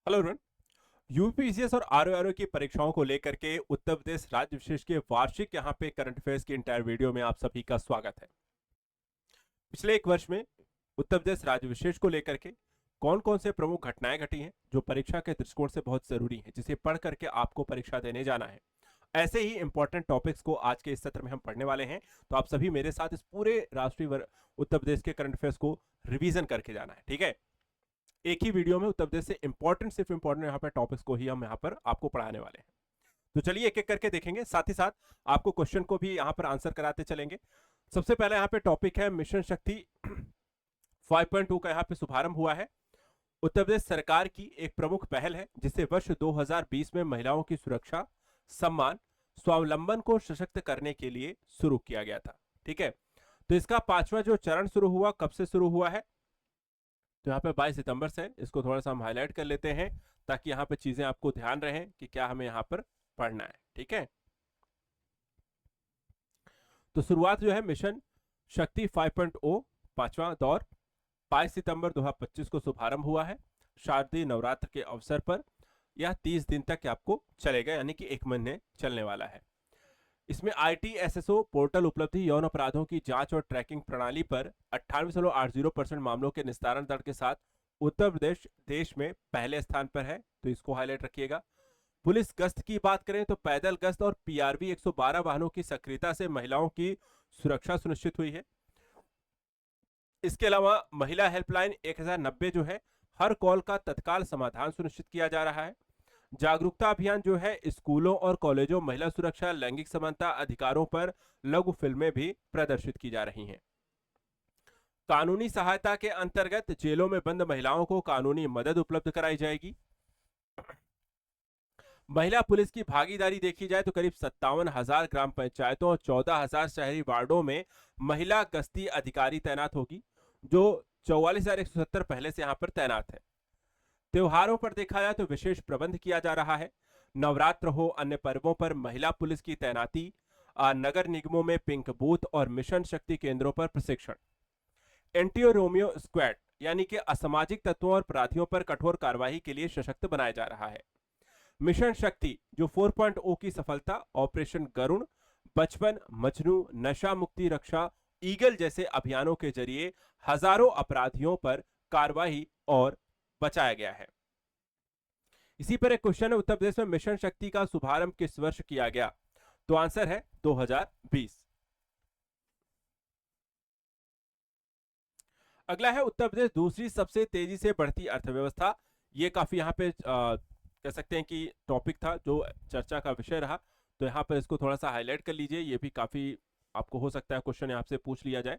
Hello everyone. UPPCS और RORO की परीक्षाओं को लेकर के उत्तर प्रदेश राज्य विशेष के वार्षिक यहाँ पे करंट अफेयर्स की इंटायर वीडियो में आप सभी का स्वागत है। पिछले एक वर्ष में उत्तर प्रदेश राज्य विशेष को लेकर के कौन कौन से प्रमुख घटनाएं घटी हैं जो परीक्षा के दृष्टिकोण से बहुत जरूरी है, जिसे पढ़ करके आपको परीक्षा देने जाना है। ऐसे ही इंपॉर्टेंट टॉपिक्स को आज के इस सत्र में हम पढ़ने वाले हैं, तो आप सभी मेरे साथ इस पूरे उत्तर प्रदेश के करंट अफेयर्स को रिवीजन करके जाना है, ठीक है। एक ही वीडियो में उत्तर प्रदेश से इंपॉर्टेंट सिर्फ इंपॉर्टेंट यहाँ पर टॉपिक्स को ही हम यहाँ पर आपको पढ़ाने वाले हैं। तो चलिए एक एक करके देखेंगे, साथ ही साथ आपको क्वेश्चन को भी यहाँ पर आंसर कराते चलेंगे। सबसे पहले यहाँ पे टॉपिक है मिशन शक्ति 5.2 का यहाँ पे शुभारंभ हुआ है। उत्तर प्रदेश सरकार की एक प्रमुख पहल है जिसे वर्ष 2020 में महिलाओं की सुरक्षा, सम्मान, स्वावलंबन को सशक्त करने के लिए शुरू किया गया था, ठीक है। तो इसका 5वां जो चरण शुरू हुआ, कब से शुरू हुआ है? तो यहाँ पे 22 सितंबर से। इसको थोड़ा सा हम हाईलाइट कर लेते हैं ताकि यहाँ पे चीजें आपको ध्यान रहें कि क्या हमें यहाँ पर पढ़ना है, ठीक है। तो शुरुआत जो है मिशन शक्ति 5.0 5वां दौर 22 सितंबर 2025 को शुभारंभ हुआ है शारदीय नवरात्र के अवसर पर। यह 30 दिन तक आपको चलेगा, यानी कि एक महीने चलने वाला है। इसमें ITSSO पोर्टल उपलब्धि यौन अपराधों की जांच और ट्रैकिंग प्रणाली पर 98.80% मामलों के निस्तारण दर के साथ उत्तर प्रदेश देश में पहले स्थान पर है, तो इसको हाईलाइट रखिएगा। पुलिस गश्त की बात करें तो पैदल गश्त और PRV 112 वाहनों की सक्रियता से महिलाओं की सुरक्षा सुनिश्चित हुई है। इसके अलावा महिला हेल्पलाइन 1090 जो है, हर कॉल का तत्काल समाधान सुनिश्चित किया जा रहा है। जागरूकता अभियान जो है स्कूलों और कॉलेजों महिला सुरक्षा, लैंगिक समानता, अधिकारों पर लघु फिल्में भी प्रदर्शित की जा रही हैं। कानूनी सहायता के अंतर्गत जेलों में बंद महिलाओं को कानूनी मदद उपलब्ध कराई जाएगी। महिला पुलिस की भागीदारी देखी जाए तो करीब 57,000 ग्राम पंचायतों और 14,000 शहरी वार्डों में महिला गश्ती अधिकारी तैनात होगी, जो 44,170 पहले से यहां पर तैनात है। त्योहारों पर देखा जाए तो विशेष प्रबंध किया जा रहा है। नवरात्र हो, अन्य पर्वों पर महिला पुलिस की तैनाती। नगर निगमों में पिंक बूथ और मिशन शक्ति केंद्रों पर प्रशिक्षण। एंटी रोमियो स्क्वाड यानी कि असामाजिक तत्वों और अपराधियों पर कठोर कार्रवाई के लिए सशक्त बनाया जा रहा है। मिशन शक्ति जो 4.0 की सफलता ऑपरेशन गरुण, बचपन, मजनू, नशा मुक्ति रक्षा, ईगल जैसे अभियानों के जरिए हजारों अपराधियों पर कार्रवाई और बचाया गया है। इसी पर एक क्वेश्चन है, उत्तर प्रदेश में मिशन शक्ति का शुभारंभ किस वर्ष किया गया? तो आंसर है 2020। अगला है उत्तर प्रदेश दूसरी सबसे तेजी से बढ़ती अर्थव्यवस्था। ये काफी यहाँ पे कह सकते हैं कि टॉपिक था जो चर्चा का विषय रहा, तो यहाँ पर इसको थोड़ा सा हाईलाइट कर लीजिए। ये भी काफी आपको हो सकता है क्वेश्चन यहाँ से पूछ लिया जाए।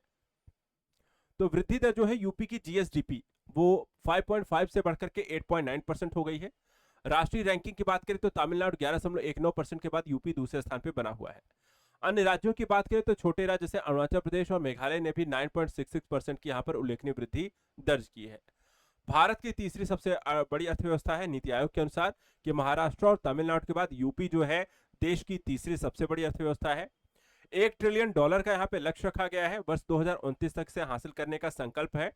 तो वृद्धि दर जो है यूपी की GSDP वो 5.5 से बढ़कर के 8.9% हो गई है। राष्ट्रीय रैंकिंग की बात करें तो तमिलनाडु 11.19% के बाद यूपी दूसरे स्थान पर बना हुआ है। अन्य राज्यों की बात करें तो छोटे राज्य जैसे अरुणाचल प्रदेश और मेघालय ने भी 9.66% की यहाँ पर उल्लेखनीय वृद्धि दर्ज की है। भारत की तीसरी सबसे बड़ी अर्थव्यवस्था है नीति आयोग के अनुसार कि महाराष्ट्र और तमिलनाडु के बाद यूपी जो है देश की तीसरी सबसे बड़ी अर्थव्यवस्था है। $1 ट्रिलियन का यहाँ पे लक्ष्य रखा गया है, वर्ष 2029 तक से हासिल करने का संकल्प है।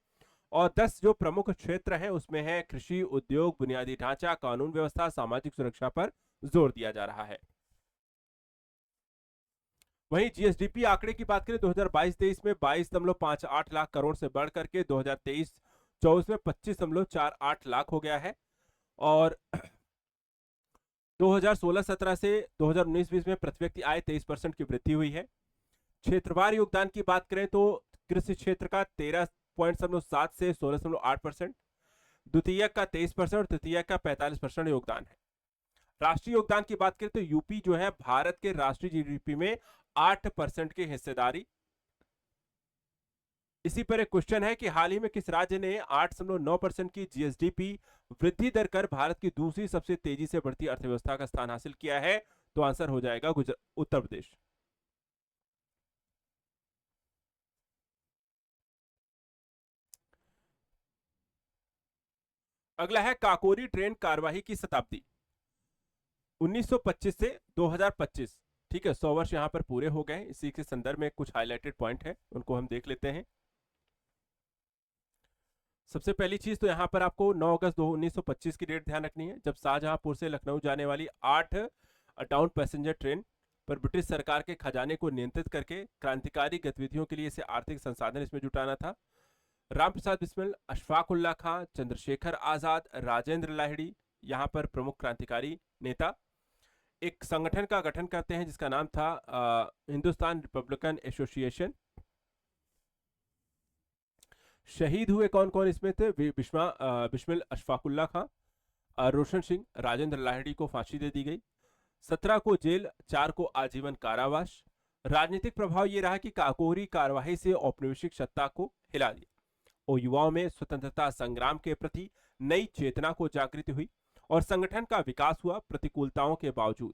और 10 जो प्रमुख क्षेत्र हैं उसमें है कृषि, उद्योग, बुनियादी ढांचा, कानून व्यवस्था, सामाजिक सुरक्षा पर जोर दिया जा रहा है। वहीं GSDP आंकड़े की बात करें 2022-23 में 22.58 लाख करोड़ से बढ़ करके 2023-24 में 25.48 लाख हो गया है। और 2016-17 से 2019-20 में प्रति व्यक्ति आय 23% की वृद्धि हुई है। क्षेत्रवार योगदान की बात करें तो कृषि क्षेत्र का 13.7 से 16.8%, द्वितीयक का 23% और तृतीयक का 45% योगदान है। राष्ट्रीय योगदान की बात करें तो यूपी जो है भारत के राष्ट्रीय GDP में 8% की हिस्सेदारी। इसी पर एक क्वेश्चन है कि हाल ही में किस राज्य ने 8.9% की GSDP वृद्धि दर कर भारत की दूसरी सबसे तेजी से बढ़ती अर्थव्यवस्था का स्थान हासिल किया है? तो आंसर हो जाएगा उत्तर प्रदेश। अगला है काकोरी ट्रेन कार्यवाही की शताब्दी 1925 से 2025। ठीक है, 100 वर्ष यहां पर पूरे हो गए। इसी के संदर्भ में कुछ हाईलाइटेड पॉइंट है, उनको हम देख लेते हैं। सबसे पहली चीज तो यहाँ पर आपको 9 अगस्त 1925 की डेट ध्यान रखनी है, जब शाहजहांपुर से लखनऊ जाने वाली 8 डाउन पैसेंजर ट्रेन पर ब्रिटिश सरकार के खजाने को नियंत्रित करके क्रांतिकारी गतिविधियों के लिए इसे आर्थिक संसाधन इसमें जुटाना था। रामप्रसाद बिस्मिल, अशफाक उल्लाह खां, चंद्रशेखर आजाद, राजेंद्र लाहिड़ी यहाँ पर प्रमुख क्रांतिकारी नेता एक संगठन का गठन करते हैं जिसका नाम था हिंदुस्तान रिपब्लिकन एसोसिएशन। शहीद हुए कौन कौन इसमें थे? बिस्मिल, अशफाकुल्ला खां, रोशन सिंह, राजेंद्र लाहिड़ी को फांसी दे दी गई। 17 को जेल, 4 को आजीवन कारावास। राजनीतिक प्रभाव यह रहा कि काकोरी कार्यवाही से औपनिवेशिक सत्ता को हिला दिया और युवाओं में स्वतंत्रता संग्राम के प्रति नई चेतना को जागृति हुई और संगठन का विकास हुआ प्रतिकूलताओं के बावजूद।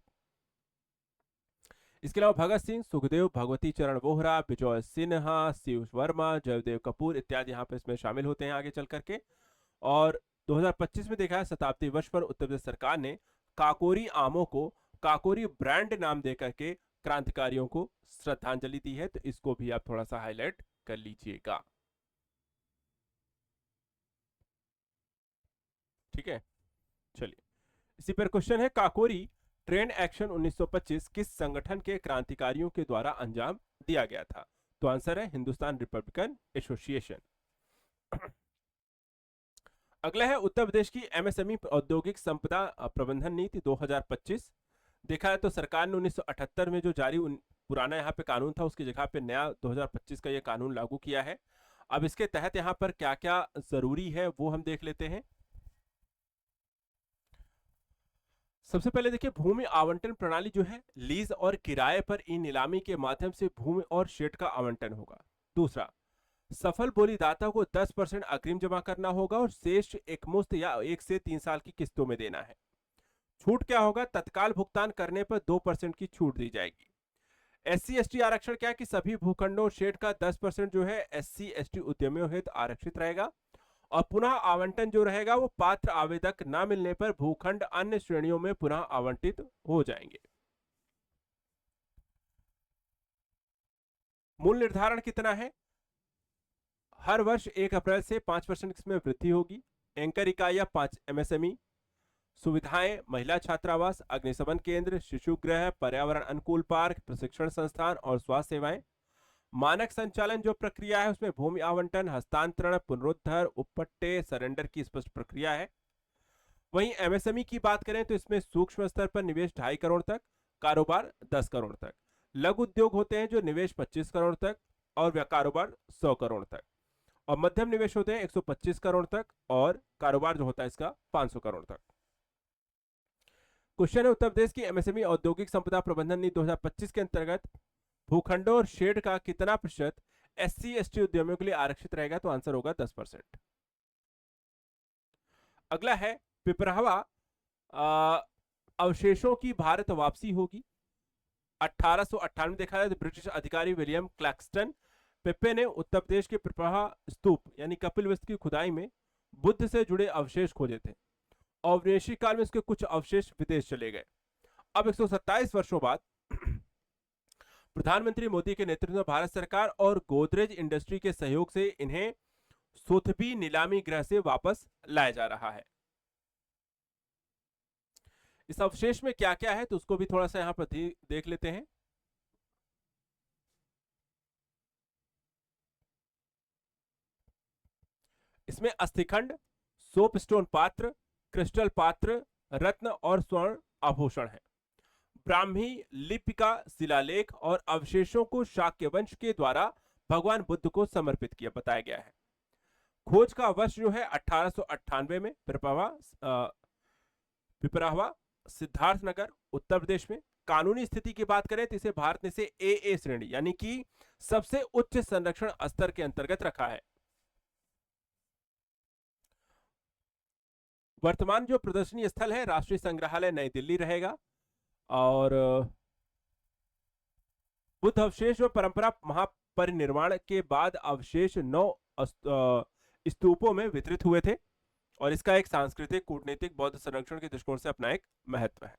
इसके अलावा भगत सिंह, सुखदेव, भगवती चरण वोहरा, विजय सिन्हा, शिव वर्मा, जयदेव कपूर इत्यादि यहाँ पर इसमें शामिल होते हैं आगे चल करके। और 2025 में देखा है शताब्दी वर्ष पर उत्तर प्रदेश सरकार ने काकोरी आमों को काकोरी ब्रांड नाम देकर के क्रांतिकारियों को श्रद्धांजलि दी है, तो इसको भी आप थोड़ा सा हाईलाइट कर लीजिएगा। ठीक है, चलिए इसी पर क्वेश्चन है, काकोरी ट्रेन एक्शन 1925 किस संगठन के क्रांतिकारियों के द्वारा अंजाम दिया गया था? तो आंसर है हिंदुस्तान रिपब्लिकन एसोसिएशन। अगला है उत्तर प्रदेश की एमएसएमई औद्योगिक संपदा प्रबंधन नीति 2025। देखा है तो सरकार ने 1978 में जो जारी पुराना यहाँ पे कानून था उसकी जगह पे नया 2025 का ये कानून लागू किया है। अब इसके तहत यहाँ पर क्या क्या जरूरी है वो हम देख लेते हैं। सबसे पहले देखिए, भूमि आवंटन प्रणाली जो है लीज और किराए पर ई नीलामी के माध्यम से भूमि और शेड का आवंटन होगा। दूसरा, सफल बोलीदाता को 10% अग्रिम जमा करना होगा और शेष एकमुश्त या 1 से 3 साल की किस्तों में देना है। छूट क्या होगा? तत्काल भुगतान करने पर 2% की छूट दी जाएगी। SC ST आरक्षण क्या है कि सभी भूखंडों शेड का 10% जो है SC ST उद्यमियों हेतु आरक्षित रहेगा और पुनः आवंटन जो रहेगा वो पात्र आवेदक न मिलने पर भूखंड अन्य श्रेणियों में पुनः आवंटित हो जाएंगे। मूल निर्धारण कितना है? हर वर्ष 1 अप्रैल से 5% इसमें वृद्धि होगी। एंकर इकाइयां 5 MSME। सुविधाएं, महिला छात्रावास, अग्निशमन केंद्र, शिशु गृह, पर्यावरण अनुकूल पार्क, प्रशिक्षण संस्थान और स्वास्थ्य सेवाएं। मानक संचालन जो प्रक्रिया है उसमें भूमि आवंटन, हस्तांतरण, पुनरुद्धार, उपट्टे, सरेंडर की स्पष्ट प्रक्रिया है। वहीं एमएसएमई की बात करें तो इसमें सूक्ष्म स्तर पर निवेश 2.5 करोड़ तक, कारोबार 10 करोड़ तक। लघु उद्योग होते हैं जो निवेश 25 करोड़ तक और कारोबार 100 करोड़ तक, और मध्यम निवेश होते हैं 125 करोड़ तक और कारोबार जो होता है इसका 500 करोड़ तक। क्वेश्चन है, उत्तर प्रदेश की एमएसएमई औद्योगिक संपदा प्रबंधन नीति 2025 के अंतर्गत भूखंडों और शेड का कितना प्रतिशत SC ST उद्यमियों के लिए आरक्षित रहेगा? तो आंसर होगा 10%। अगला है पिपरावा अवशेषों की भारत वापसी होगी। 1898 में देखा जाए तो ब्रिटिश अधिकारी विलियम क्लैक्सटन पिप्पे ने उत्तर प्रदेश के पिपरावा स्तूप यानी कपिल वस्तु की खुदाई में बुद्ध से जुड़े अवशेष खोजे थे और विदेशी काल में उसके कुछ अवशेष विदेश चले गए। अब 127 वर्षों बाद प्रधानमंत्री मोदी के नेतृत्व में भारत सरकार और गोदरेज इंडस्ट्री के सहयोग से इन्हें सोथबी नीलामी गृह से वापस लाया जा रहा है। इस अवशेष में क्या क्या है तो उसको भी थोड़ा सा यहां पर देख लेते हैं। इसमें अस्थिखंड, सोपस्टोन पात्र, क्रिस्टल पात्र, रत्न और स्वर्ण आभूषण है। ब्राह्मी लिपि का शिलालेख और अवशेषों को शाक्य वंश के द्वारा भगवान बुद्ध को समर्पित किया बताया गया है। खोज का वर्ष जो है 1898 में पिपरावा सिद्धार्थनगर उत्तर प्रदेश में। कानूनी स्थिति की बात करें तो इसे भारत ने से AA श्रेणी यानी कि सबसे उच्च संरक्षण स्तर के अंतर्गत रखा है। वर्तमान जो प्रदर्शनी स्थल है राष्ट्रीय संग्रहालय नई दिल्ली रहेगा और बुद्ध अवशेष और परंपरा महापरिनिर्वाण के बाद अवशेष 9 स्तूपों में वितरित हुए थे और इसका एक सांस्कृतिक, कूटनीतिक, बौद्ध संरक्षण के दृष्टिकोण से अपना एक महत्व है।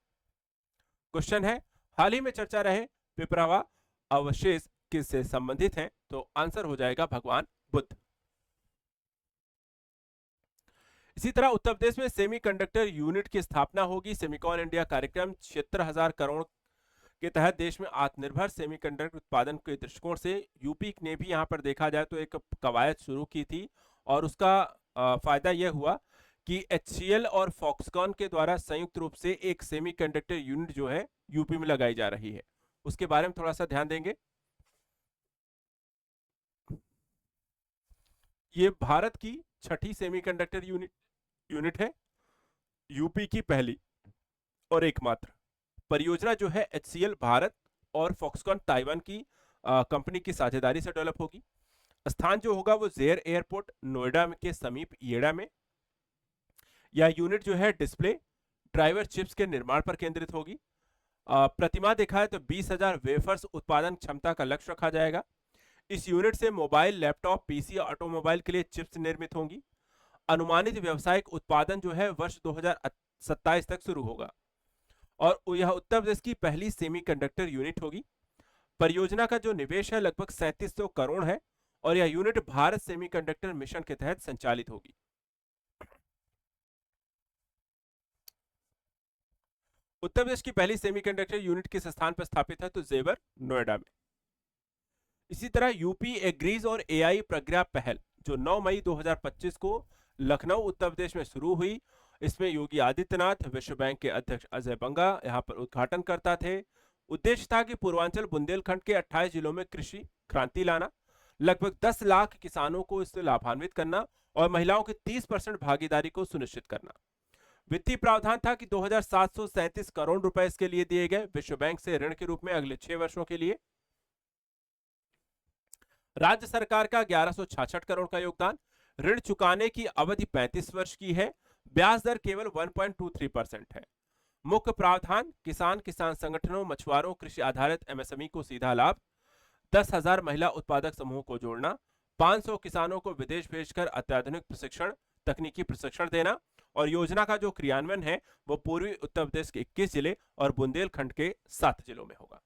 क्वेश्चन है, हाल ही में चर्चा रहे पिपरावा अवशेष किससे संबंधित हैं? तो आंसर हो जाएगा भगवान बुद्ध। इसी तरह उत्तर प्रदेश में सेमीकंडक्टर यूनिट की स्थापना होगी। सेमिकॉन इंडिया कार्यक्रम 76,000 करोड़ के तहत देश में आत्मनिर्भर सेमीकंडक्टर उत्पादन के दृष्टिकोण से यूपी ने भी यहाँ पर देखा जाए तो एक कवायद शुरू की थी, और उसका फायदा यह हुआ कि HCL और फॉक्सकॉन के द्वारा संयुक्त रूप से एक सेमीकंडक्टर यूनिट जो है यूपी में लगाई जा रही है। उसके बारे में थोड़ा सा ध्यान देंगे। ये भारत की छठी सेमीकंडक्टर यूनिट है, यूपी की पहली और एकमात्र परियोजना जो है HCL भारत और फॉक्सकॉन ताइवान की कंपनी की साझेदारी से डेवलप होगी। स्थान जो होगा वो जेर एयरपोर्ट नोएडा के समीप येड़ा में। यह यूनिट जो है डिस्प्ले ड्राइवर चिप्स के निर्माण पर केंद्रित होगी। प्रतिमा देखा है तो 20,000 वेफर्स उत्पादन क्षमता का लक्ष्य रखा जाएगा। इस यूनिट से मोबाइल, लैपटॉप, पीसी और ऑटोमोबाइल के लिए चिप्स निर्मित होंगी। अनुमानित व्यावसायिक उत्पादन जो है वर्ष 2027 तक शुरू होगा, और यह उत्तर प्रदेश की पहली सेमीकंडक्टर यूनिट होगी। परियोजना का जो निवेश है लगभग 3700 करोड़ है, और यह यूनिट भारत सेमीकंडक्टर मिशन के तहत संचालित होगी। उत्तर प्रदेश की पहली सेमीकंडक्टर यूनिट किस स्थान पर स्थापित है तो जेवर नोएडा में। इसी तरह यूपी एग्रीज और एआई प्रज्ञा पहल जो 9 मई 2025 को लखनऊ उत्तर प्रदेश में शुरू हुई, इसमें योगी आदित्यनाथ, विश्व बैंक के अध्यक्ष अजय बंगा यहाँ पर उद्घाटनकर्ता थे। उद्देश्य था कि पूर्वांचल बुंदेलखंड के 28 जिलों में कृषि क्रांति लाना, लगभग 10 लाख किसानों को इससे लाभान्वित करना और महिलाओं की 30% भागीदारी को सुनिश्चित करना। वित्तीय प्रावधान था कि 2,737 करोड़ रुपए इसके लिए दिए गए विश्व बैंक से ऋण के रूप में अगले 6 वर्षों के लिए। राज्य सरकार का 1166 करोड़ का योगदान। ऋण चुकाने की अवधि 35 वर्ष की है। ब्याज दर केवल 1.23% है। मुख्य प्रावधान किसान संगठनों, मछुआरों, कृषि आधारित MSME को सीधा लाभ, 10,000 महिला उत्पादक समूह को जोड़ना, 500 किसानों को विदेश भेजकर अत्याधुनिक प्रशिक्षण, तकनीकी प्रशिक्षण देना, और योजना का जो क्रियान्वयन है वो पूर्वी उत्तर प्रदेश के 21 जिले और बुंदेलखंड के 7 जिलों में होगा।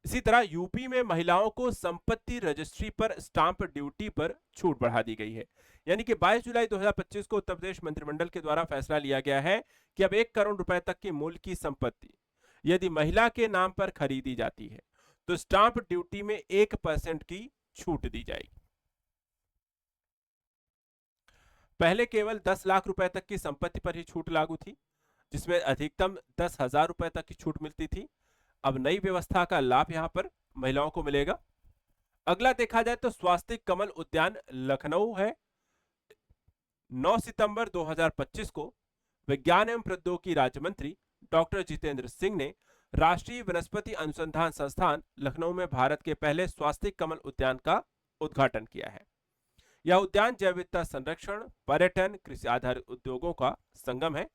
इसी तरह यूपी में महिलाओं को संपत्ति रजिस्ट्री पर स्टांप ड्यूटी पर छूट बढ़ा दी गई है। यानी कि 22 जुलाई 2025 को उत्तर प्रदेश मंत्रिमंडल के द्वारा फैसला लिया गया है कि अब 1 करोड़ रुपए तक के मूल्य की संपत्ति यदि महिला के नाम पर खरीदी जाती है तो स्टांप ड्यूटी में 1% की छूट दी जाएगी। पहले केवल 10 लाख रुपए तक की संपत्ति पर ही छूट लागू थी, जिसमें अधिकतम 10,000 रुपए तक की छूट मिलती थी। अब नई व्यवस्था का लाभ यहां पर महिलाओं को मिलेगा। अगला देखा जाए तो स्वास्थ्य कमल उद्यान लखनऊ है। 9 सितंबर 2025 को विज्ञान एवं प्रौद्योगिकी राज्य मंत्री डॉक्टर जितेंद्र सिंह ने राष्ट्रीय वनस्पति अनुसंधान संस्थान लखनऊ में भारत के पहले स्वास्थ्य कमल उद्यान का उद्घाटन किया है। यह उद्यान जैव विविधता संरक्षण, पर्यटन, कृषि आधारित उद्योगों का संगम है।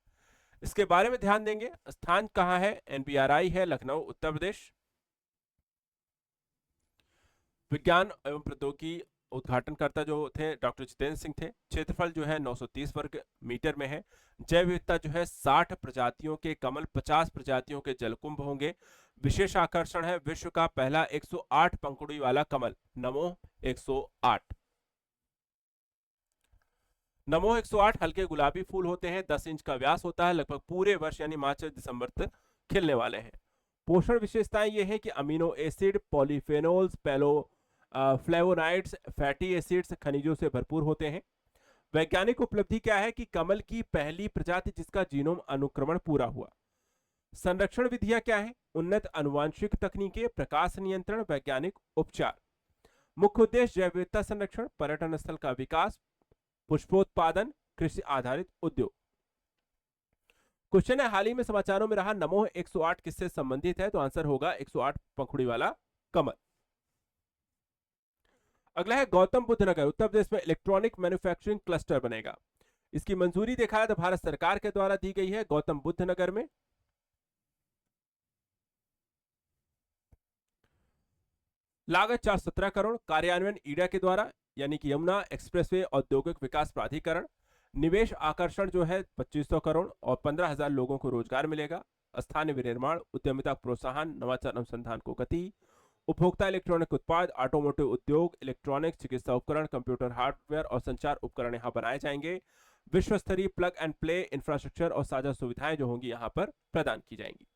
इसके बारे में ध्यान देंगे। स्थान कहां है? NBRI है, लखनऊ उत्तर प्रदेश। विज्ञान एवं प्रौद्योगिकी उद्घाटनकर्ता जो थे डॉक्टर जितेंद्र सिंह थे। क्षेत्रफल जो है 930 वर्ग मीटर में है। जैव विविधता जो है 60 प्रजातियों के कमल, 50 प्रजातियों के जलकुंभ होंगे। विशेष आकर्षण है विश्व का पहला 108 पंखुड़ी वाला कमल नमो 108। नमो 108 हल्के गुलाबी फूल होते हैं, 10 इंच का व्यास होता है, लगभग पूरे वर्ष यानी मार्च से दिसंबर तक खिलने वाले हैं। पोषण विशेषताएं ये हैं कि amino acid, polyphenols, flavonoids, fatty acids, खनिजों से भरपूर होते हैं। वैज्ञानिक उपलब्धि क्या है कि कमल की पहली प्रजाति जिसका जीनोम अनुक्रमण पूरा हुआ। संरक्षण विधियां क्या है? उन्नत अनुवांशिक तकनीकें, प्रकाश नियंत्रण, वैज्ञानिक उपचार। मुख्य उद्देश्य जैव विविधता संरक्षण, पर्यटन स्थल का विकास, पुष्पोत्पादन, कृषि आधारित उद्योग। क्वेश्चन है हाल ही में समाचारों में रहा नमो 108 किससे संबंधित है? तो आंसर होगा 108 पंखुड़ी वाला कमल। अगला है गौतम बुद्ध नगर उत्तर प्रदेश में इलेक्ट्रॉनिक मैन्युफैक्चरिंग क्लस्टर बनेगा। इसकी मंजूरी देखा है तो भारत सरकार के द्वारा दी गई है गौतम बुद्ध नगर में। लागत 417 करोड़। कार्यान्वयन ईडा के द्वारा यानी कि यमुना एक्सप्रेसवे औद्योगिक विकास प्राधिकरण। निवेश आकर्षण जो है 2500 करोड़ और 15,000 लोगों को रोजगार मिलेगा। स्थानीय विनिर्माण, उद्यमिता प्रोत्साहन, नवाचार अनुसंधान को गति, उपभोक्ता इलेक्ट्रॉनिक उत्पाद, ऑटोमोटिव उद्योग, इलेक्ट्रॉनिक्स, चिकित्सा उपकरण, कंप्यूटर हार्डवेयर और संचार उपकरण यहाँ बनाए जाएंगे। विश्व स्तरीय प्लग एंड प्ले इंफ्रास्ट्रक्चर और साझा सुविधाएं जो होंगी यहाँ पर प्रदान की जाएंगी।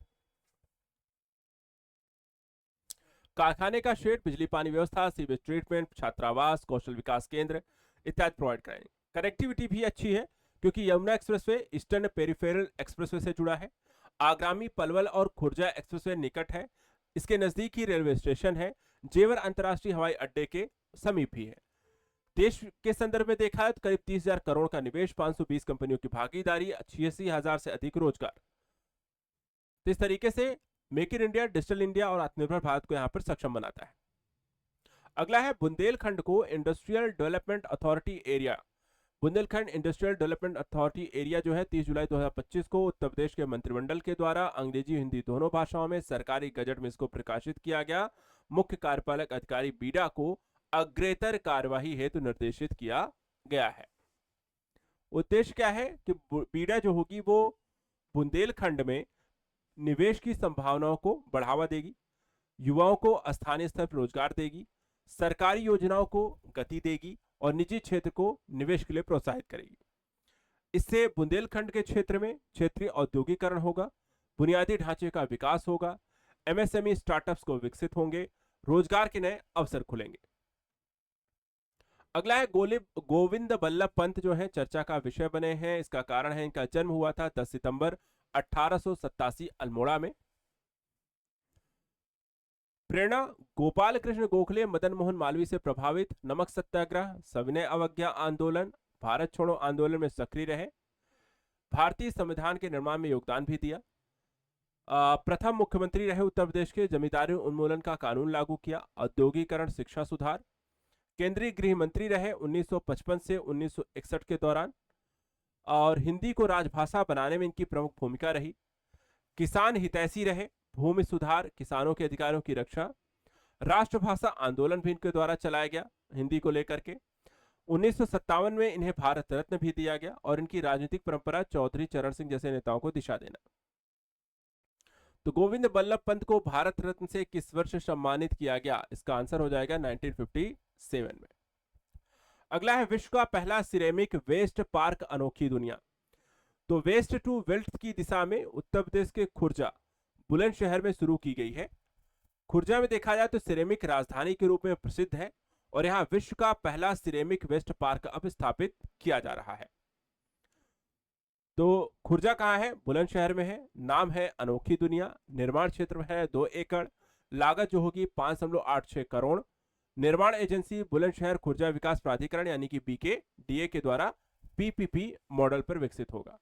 कारखाने का शेड, बिजली पानी व्यवस्था, सीवेज ट्रीटमेंट, छात्रावास, कौशल विकास केंद्र इत्यादि प्रोवाइड कराएंगे। कनेक्टिविटी भी अच्छी है क्योंकि Yamuna expressway eastern peripheral expressway से जुड़ा है। आगामी पलवल और खुर्जा एक्सप्रेसवे निकट है, इसके नजदीक ही रेलवे स्टेशन है, जेवर अंतर्राष्ट्रीय हवाई अड्डे के समीप ही है। देश के संदर्भ में देखा है तो करीब 30,000 करोड़ का निवेश, 520 कंपनियों की भागीदारी, 86,000 से अधिक रोजगार। तो इस तरीके से make in India, digital India और आत्मनिर्भर भारत को यहां पर सक्षम बनाता है। अगला है बुंदेलखंड को industrial development authority area. Bundelkhand industrial development authority area जो है 30 जुलाई 2025 को उत्तर प्रदेश के मंत्रिमंडल के द्वारा अंग्रेजी हिंदी दोनों भाषाओं में सरकारी गजट में इसको प्रकाशित किया गया। मुख्य कार्यपालक अधिकारी बीडा को अग्रेतर कार्यवाही हेतु निर्देशित किया गया है। उद्देश्य क्या है कि बीडा जो होगी वो बुंदेलखंड में निवेश की संभावनाओं को बढ़ावा देगी, युवाओं को स्थानीय स्तर पर रोजगार देगी, सरकारी योजनाओं को गति देगी और निजी क्षेत्र को निवेश के लिए प्रोत्साहित करेगी। इससे बुंदेलखंड के क्षेत्र में क्षेत्रीय औद्योगिकरण होगा, बुनियादी ढांचे का विकास होगा, एमएसएमई स्टार्टअप्स को विकसित होंगे, रोजगार के नए अवसर खुलेंगे। अगला है गोविंद बल्लभ पंत जो है चर्चा का विषय बने हैं। इसका कारण है इनका जन्म हुआ था 10 सितंबर 1887 अल्मोड़ा में। प्रेरणा गोपाल कृष्ण गोखले, मदन मोहन मालवीय से प्रभावित, नमक सत्याग्रह, सविनय अवज्ञा आंदोलन, भारत छोड़ो आंदोलन में सक्रिय रहे, भारतीय संविधान के निर्माण में योगदान भी दिया, प्रथम मुख्यमंत्री रहे उत्तर प्रदेश के, जमींदारी उन्मूलन का कानून लागू किया, औद्योगिकरण, शिक्षा सुधार, केंद्रीय गृह मंत्री रहे 1955 से 1961 के दौरान और हिंदी को राजभाषा बनाने में इनकी प्रमुख भूमिका रही, किसान हितैषी रहे, भूमि सुधार, किसानों के अधिकारों की रक्षा, राष्ट्रभाषा आंदोलन भी इनके द्वारा चलाया गया हिंदी को लेकर के। 1957 में इन्हें भारत रत्न भी दिया गया और इनकी राजनीतिक परंपरा चौधरी चरण सिंह जैसे नेताओं को दिशा देना। तो गोविंद बल्लभ पंत को भारत रत्न से किस वर्ष सम्मानित किया गया? इसका आंसर हो जाएगा 1957 में। अगला है विश्व का पहला सिरेमिक वेस्ट पार्क अनोखी दुनिया। तो वेस्ट टू वेल्थ की दिशा में उत्तर प्रदेश के खुर्जा बुलंदशहर में शुरू की गई है। खुर्जा में देखा जाए तो सिरेमिक राजधानी के रूप में प्रसिद्ध है और यहां विश्व का पहला सिरेमिक वेस्ट पार्क अब स्थापित किया जा रहा है। तो खुर्जा कहां है? बुलंदशहर में है। नाम है अनोखी दुनिया। निर्माण क्षेत्र है 2 एकड़। लागत जो होगी 5.86 करोड़। निर्माण एजेंसी बुलंदशहर खुर्जा विकास प्राधिकरण यानी कि BKDA के द्वारा PPP मॉडल पर विकसित होगा।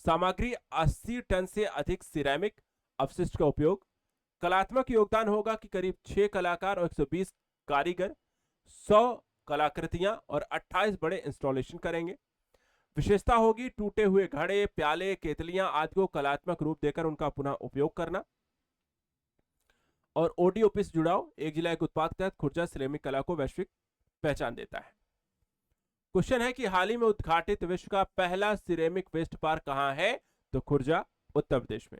सामग्री 80 टन से अधिक सिरेमिक अपशिष्ट का उपयोग। कलात्मक योगदान होगा कि करीब 6 कलाकार और 120 कारीगर 100 कलाकृतियां और 28 बड़े इंस्टॉलेशन करेंगे। विशेषता होगी टूटे हुए घड़े, प्याले, केतलियां आदि को कलात्मक रूप देकर उनका पुनः उपयोग करना। और ODOP से जुड़ाव एक जिला एक उत्पाद के तहत खुर्जा सिरेमिक कला को वैश्विक पहचान देता है। क्वेश्चन है कि हाल ही में उद्घाटित विश्व का पहला सिरेमिक वेस्ट पार्क कहां है? तो खुर्जा, उत्तर प्रदेश में।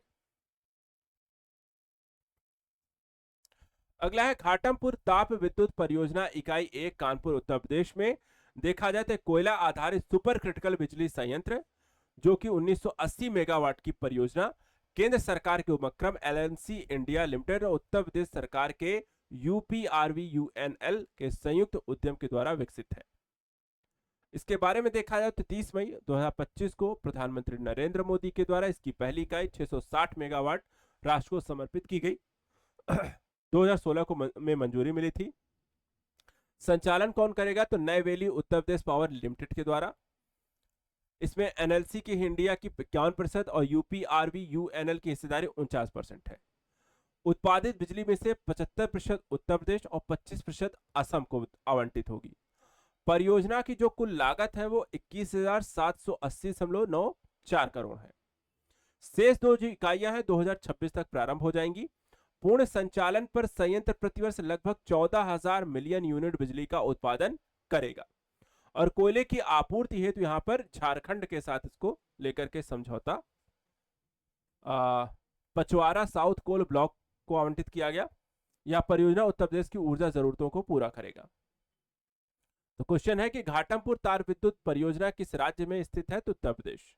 अगला है घाटमपुर ताप विद्युत परियोजना इकाई 1 कानपुर उत्तर प्रदेश में। देखा जाए तो कोयला आधारित सुपर क्रिटिकल बिजली संयंत्र जो कि 1980 मेगावाट की परियोजना केंद्र सरकार के उपक्रम LNC इंडिया लिमिटेड और उत्तर प्रदेश सरकार के UPRVUNL के संयुक्त उद्यम के द्वारा विकसित है। इसके बारे में देखा जाए तो 30 मई 2025 को प्रधानमंत्री नरेंद्र मोदी के द्वारा इसकी पहली इकाई 660 मेगावाट राष्ट्र को समर्पित की गई। 2016 को में मंजूरी मिली थी। संचालन कौन करेगा? तो नई valley Uttar Pradesh power limited के द्वारा। इसमें NLC की इंडिया की 51% और UPRVUNL की हिस्सेदारी 49% है। उत्पादित बिजली में से 75% उत्तर प्रदेश और 25% असम को आवंटित होगी। परियोजना की जो कुल लागत है वो 21,780.94 करोड़ है। शेष 2 इकाइयां हैं 2026 तक प्रारंभ हो जाएंगी। पूर्ण संचालन पर संयंत्र प्रतिवर्ष लगभग 14,000 मिलियन यूनिट बिजली का उत्पादन करेगा और कोयले की आपूर्ति हेतु यहां पर झारखंड के साथ इसको लेकर के समझौता पचवारा साउथ कोल ब्लॉक को आवंटित किया गया। या परियोजना उत्तर प्रदेश की ऊर्जा जरूरतों को पूरा करेगा? तो क्वेश्चन है कि घाटमपुर तार विद्युत परियोजना किस राज्य में स्थित है? तो उत्तर प्रदेश।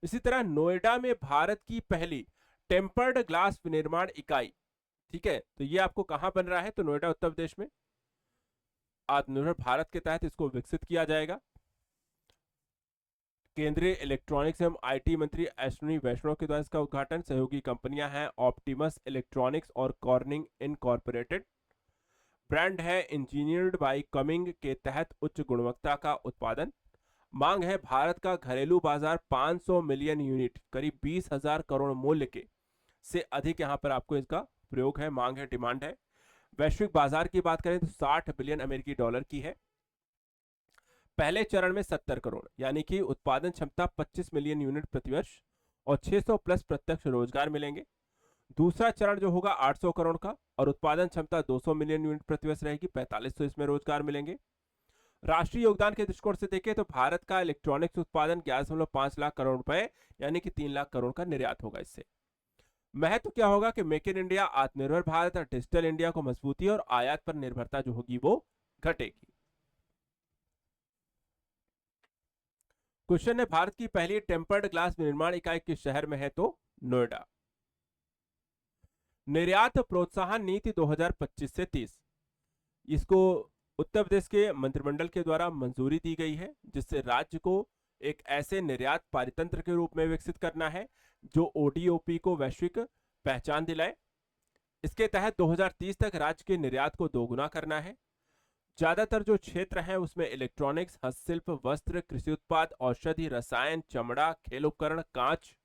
इसी तरह नोएडा में भारत की पहली टेम्पर्ड ग्लास विनिर्माण इकाई, ठीक है, तो ये आपको कहां बन रहा है? तो नोएडा उत्तर प्रदेश में। आत्मनिर्भर भारत के तहत इसको विकसित किया जाएगा। केंद्रीय इलेक्ट्रॉनिक्स एवं आईटी मंत्री अश्विनी वैष्णव के द्वारा इसका उद्घाटन। सहयोगी कंपनियां हैं ऑप्टिमस इलेक्ट्रॉनिक्स और कॉर्निंग इनकॉर्पोरेटेड। ब्रांड है इंजीनियर्ड बाय कमिंग के तहत उच्च गुणवत्ता का उत्पादन। मांग है भारत का घरेलू बाजार 500 मिलियन यूनिट, करीब 20,000 करोड़ मूल्य के से अधिक यहां पर आपको इसका प्रयोग है। मांग है, डिमांड है। वैश्विक बाजार की बात करें तो 60 बिलियन अमेरिकी डॉलर की है। पहले चरण में 70 करोड़ यानी कि उत्पादन क्षमता 25 मिलियन यूनिट प्रतिवर्ष और 600 प्लस प्रत्यक्ष रोजगार मिलेंगे। दूसरा चरण जो होगा 800 करोड़ का और उत्पादन क्षमता 200 मिलियन यूनिट प्रतिवर्ष रहेगी, 4500 इसमें रोजगार मिलेंगे। राष्ट्रीय योगदान के दृष्टिकोण से देखें तो भारत का इलेक्ट्रॉनिक्स उत्पादन 11.5 लाख करोड़ रुपए यानी कि 3 लाख करोड़ का निर्यात होगा। इससे महत्व क्या होगा कि मेक इन इंडिया, आत्मनिर्भर भारत और डिजिटल इंडिया को मजबूती और आयात पर निर्भरता जो होगी वो घटेगी। क्वेश्चन है भारत की पहली टेम्पर्ड ग्लास निर्माण इकाई किस शहर में है? तो नोएडा। निर्यात प्रोत्साहन नीति 2025 से 30, इसको उत्तर प्रदेश के मंत्रिमंडल के द्वारा मंजूरी दी गई है, जिससे राज्य को एक ऐसे निर्यात पारितंत्र के रूप में विकसित करना है जो ओडीओपी को वैश्विक पहचान दिलाए। इसके तहत 2030 तक राज्य के निर्यात को दोगुना करना है। ज्यादातर जो क्षेत्र हैं उसमें इलेक्ट्रॉनिक्स, हस्तशिल्प, वस्त्र, कृषि उत्पाद, औषधि, रसायन, चमड़ा, खेल उपकरण, कांच,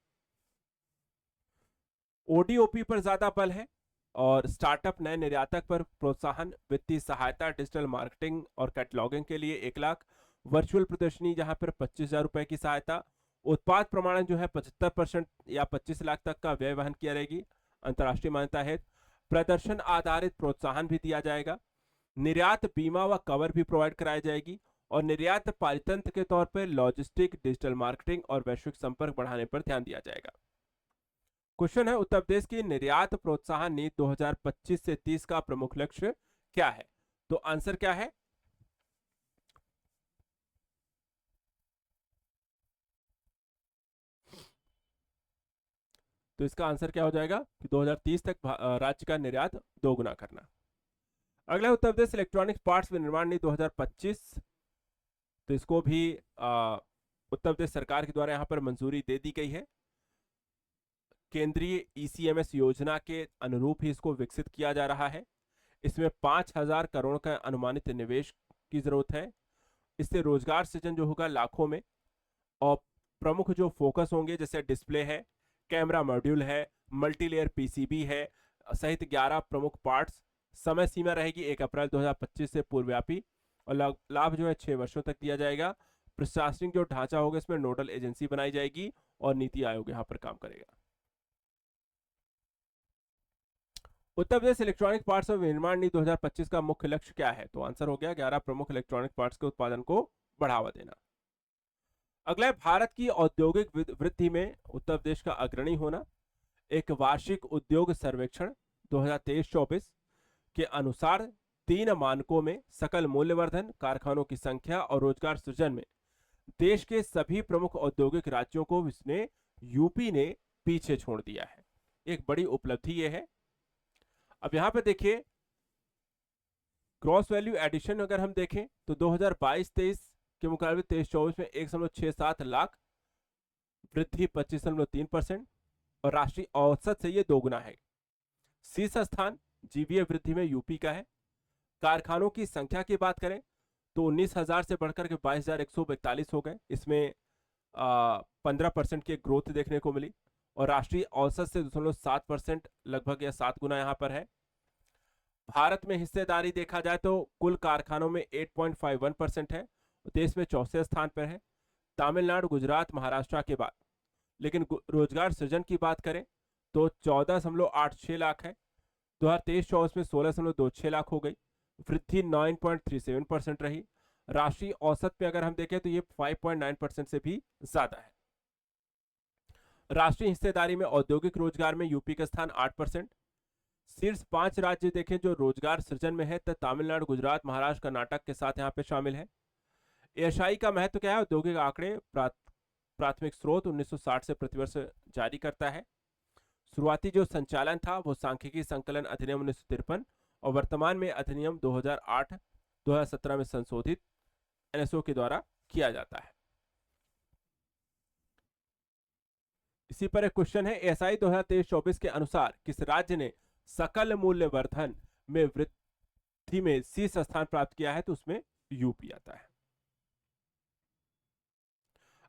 ओडीओपी पर ज्यादा बल है। और स्टार्टअप, नए निर्यातक पर प्रोत्साहन, वित्तीय सहायता, डिजिटल मार्केटिंग और कैटलॉगिंग के लिए 1 लाख, वर्चुअल प्रदर्शनी जहां पर 25,000 रुपए की सहायता, उत्पाद प्रमाणन जो है 75% या 25 लाख तक का व्यय वहन किया रहेगी अंतर्राष्ट्रीय मान्यता है। प्रदर्शन आधारित प्रोत्साहन भी दिया जाएगा। निर्यात बीमा व कवर भी प्रोवाइड कराई जाएगी और निर्यात पारितंत्र के तौर पर लॉजिस्टिक, डिजिटल मार्केटिंग और वैश्विक संपर्क बढ़ाने पर ध्यान दिया जाएगा। क्वेश्चन है उत्तर प्रदेश की निर्यात प्रोत्साहन नीति 2025 से 30 का प्रमुख लक्ष्य क्या है? तो आंसर क्या है? तो इसका आंसर क्या हो जाएगा कि 2030 तक राज्य का निर्यात दोगुना करना। अगला उत्तर प्रदेश इलेक्ट्रॉनिक्स पार्ट्स विनिर्माण नीति 2025, तो इसको भी उत्तर प्रदेश सरकार के द्वारा यहां पर मंजूरी दे दी गई है। केंद्रीय ईसीएमएस योजना के अनुरूप ही इसको विकसित किया जा रहा है। इसमें 5,000 करोड़ का अनुमानित निवेश की जरूरत है। इससे रोजगार सृजन जो होगा लाखों में, और प्रमुख जो फोकस होंगे जैसे डिस्प्ले है, कैमरा मॉड्यूल है, मल्टीलेयर पीसीबी है सहित 11 प्रमुख पार्ट्स। समय सीमा रहेगी 1 अप्रैल 2025 से पूर्वव्यापी और लाभ जो है 6 वर्षों तक दिया जाएगा। प्रशासनिक जो ढांचा होगा इसमें नोडल एजेंसी बनाई जाएगी और नीति आयोग यहां पर काम करेगा। उत्तर प्रदेश इलेक्ट्रॉनिक पार्ट्स और विनिर्माण नीति 2025 का मुख्य लक्ष्य क्या है? तो आंसर हो गया 11 प्रमुख इलेक्ट्रॉनिक पार्ट्स के उत्पादन को बढ़ावा देना। अगला है भारत की औद्योगिक वृद्धि में उत्तर प्रदेश का अग्रणी होना। एक वार्षिक उद्योग सर्वेक्षण 2023-24 के अनुसार 3 मानकों में सकल मूल्यवर्धन, कारखानों की संख्या और रोजगार सृजन में देश के सभी प्रमुख औद्योगिक राज्यों को इसने यूपी ने पीछे छोड़ दिया है। एक बड़ी उपलब्धि यह है। अब यहां पे देखिए क्रॉस वैल्यू एडिशन अगर हम देखें तो 2022-23 के मुकाबले 23-24 में 1.67 लाख, वृद्धि 25.3% और राष्ट्रीय औसत से ये दोगुना है। शीर्ष स्थान जीबीए वृद्धि में यूपी का है। कारखानों की संख्या की बात करें तो 19,000 से बढ़कर के 22,142 हो गए। इसमें 15% की ग्रोथ देखने को मिली और राष्ट्रीय औसत से 2.7% लगभग या 7 गुना यहां पर है। भारत में हिस्सेदारी देखा जाए तो कुल कारखानों में 8.51% है, देश में 4थे स्थान पर है, तमिलनाडु, गुजरात, महाराष्ट्र के बाद। लेकिन रोजगार सृजन की बात करें तो 14.86 लाख है, 2023-24 में 16.26 लाख हो गई, वृद्धि 9.37% रही। राष्ट्रीय औसत पे अगर हम देखें तो ये 5.9% से भी ज्यादा है। राष्ट्रीय हिस्सेदारी में औद्योगिक रोजगार में यूपी का स्थान 8%, शीर्ष 5 राज्य देखें जो रोजगार सृजन में है, तो तमिलनाडु, गुजरात, महाराष्ट्र, कर्नाटक के साथ यहाँ पे शामिल है। एएसआई का महत्व क्या है? औद्योगिक आंकड़े प्राथमिक स्रोत 1960 से प्रतिवर्ष जारी करता है। शुरुआती जो संचालन था वो सांख्यिकी संकलन अधिनियम 1953 और वर्तमान में अधिनियम 2008-2017 में संशोधित एनएसओ के द्वारा किया जाता है। इसी पर एक क्वेश्चन है, एएसआई 2023-24 के अनुसार किस राज्य ने सकल मूल्य वर्धन में वृद्धि में शीर्ष स्थान प्राप्त किया है? तो उसमें यूपी आता है।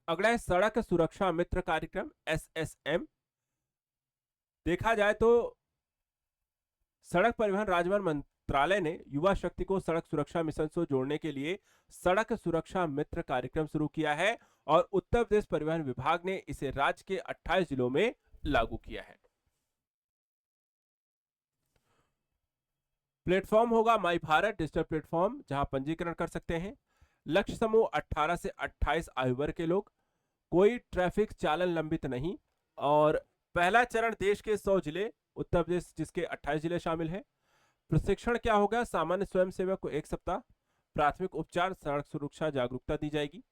अगला है सड़क सुरक्षा मित्र कार्यक्रम एसएसएम। देखा जाए तो सड़क परिवहन राजमार्ग मंत्रालय ने युवा शक्ति को सड़क सुरक्षा मिशन से जोड़ने के लिए सड़क सुरक्षा मित्र कार्यक्रम शुरू किया है और उत्तर प्रदेश परिवहन विभाग ने इसे राज्य के 28 जिलों में लागू किया है। प्लेटफॉर्म होगा माई भारत डिजिटल प्लेटफॉर्म, जहां पंजीकरण कर सकते हैं। लक्ष्य समूह 18 से 28 आयु वर्ग के लोग, कोई ट्रैफिक चालन लंबित नहीं। और पहला चरण देश के 100 जिले, उत्तर प्रदेश जिसके 28 जिले शामिल है। प्रशिक्षण क्या होगा? सामान्य स्वयंसेवक को 1 सप्ताह, प्राथमिक उपचार, सड़क सुरक्षा जागरूकता दी जाएगी।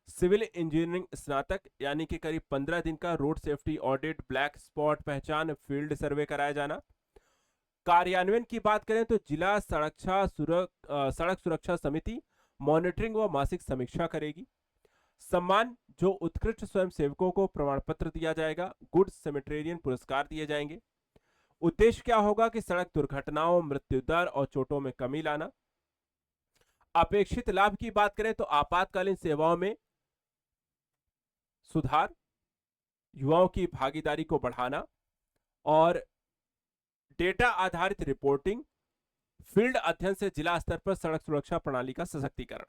सिविल इंजीनियरिंग स्नातक यानी कि करीब 15 दिन का road safety audit, black spot पहचान, फील्ड सर्वे कराया जाना। कार्यान्वयन की बात करें तो जिला सड़क सुरक्षा समिति मॉनिटरिंग व मासिक समीक्षा करेगी। सम्मान जो उत्कृष्ट स्वयंसेवकों को प्रमाण पत्र दिया जाएगा, गुड सेमेटेरियन पुरस्कार दिए जाएंगे। उद्देश्य क्या होगा कि सड़क दुर्घटनाओं, मृत्यु दर और चोटों में कमी लाना। अपेक्षित लाभ की बात करें तो आपातकालीन सेवाओं में सुधार, युवाओं की भागीदारी को बढ़ाना और डेटा आधारित रिपोर्टिंग, फील्ड अध्ययन से जिला स्तर पर सड़क सुरक्षा प्रणाली का सशक्तिकरण।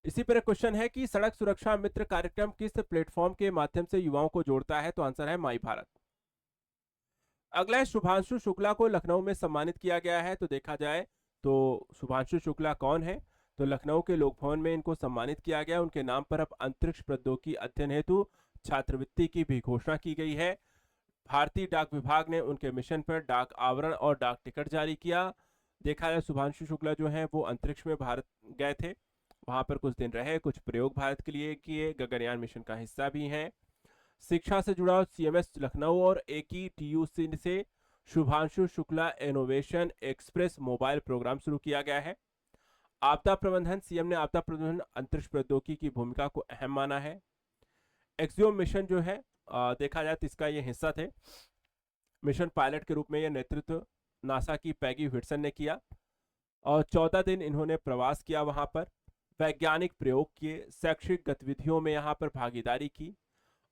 इसी पर क्वेश्चन है कि सड़क सुरक्षा मित्र कार्यक्रम किस प्लेटफॉर्म के माध्यम से युवाओं को जोड़ता है? तो आंसर है माई भारत। अगला है शुभांशु शुक्ला को लखनऊ में सम्मानित किया गया है। तो देखा जाए तो शुभांशु शुक्ला कौन है? तो लखनऊ के लोक भवन में इनको सम्मानित किया गया। उनके नाम पर अब अंतरिक्ष प्रौद्योगिकी अध्ययन हेतु छात्रवृत्ति की भी घोषणा की गई है। भारतीय डाक विभाग ने उनके मिशन पर डाक आवरण और डाक टिकट जारी किया। देखा जाए शुभांशु शुक्ला जो है वो अंतरिक्ष में भारत गए थे, वहां पर कुछ दिन रहे, कुछ प्रयोग भारत के लिए किए, गगनयान मिशन का हिस्सा भी हैं। शिक्षा से जुड़ा सीएमएस लखनऊ और AKTUC से Shubhanshu Shukla innovation express mobile program शुरू किया गया है। आपदा प्रबंधन, सीएम ने आपदा प्रबंधन अंतरिक्ष प्रौद्योगिकी की भूमिका को अहम माना है। एक्सियोम मिशन जो है देखा जाए तो इसका ये हिस्सा थे। मिशन पायलट के रूप में यह नेतृत्व नासा की पैगी व्हिटसन ने किया और 14 दिन इन्होंने प्रवास किया, वहां पर वैज्ञानिक प्रयोग किए, शैक्षिक गतिविधियों में यहाँ पर भागीदारी की।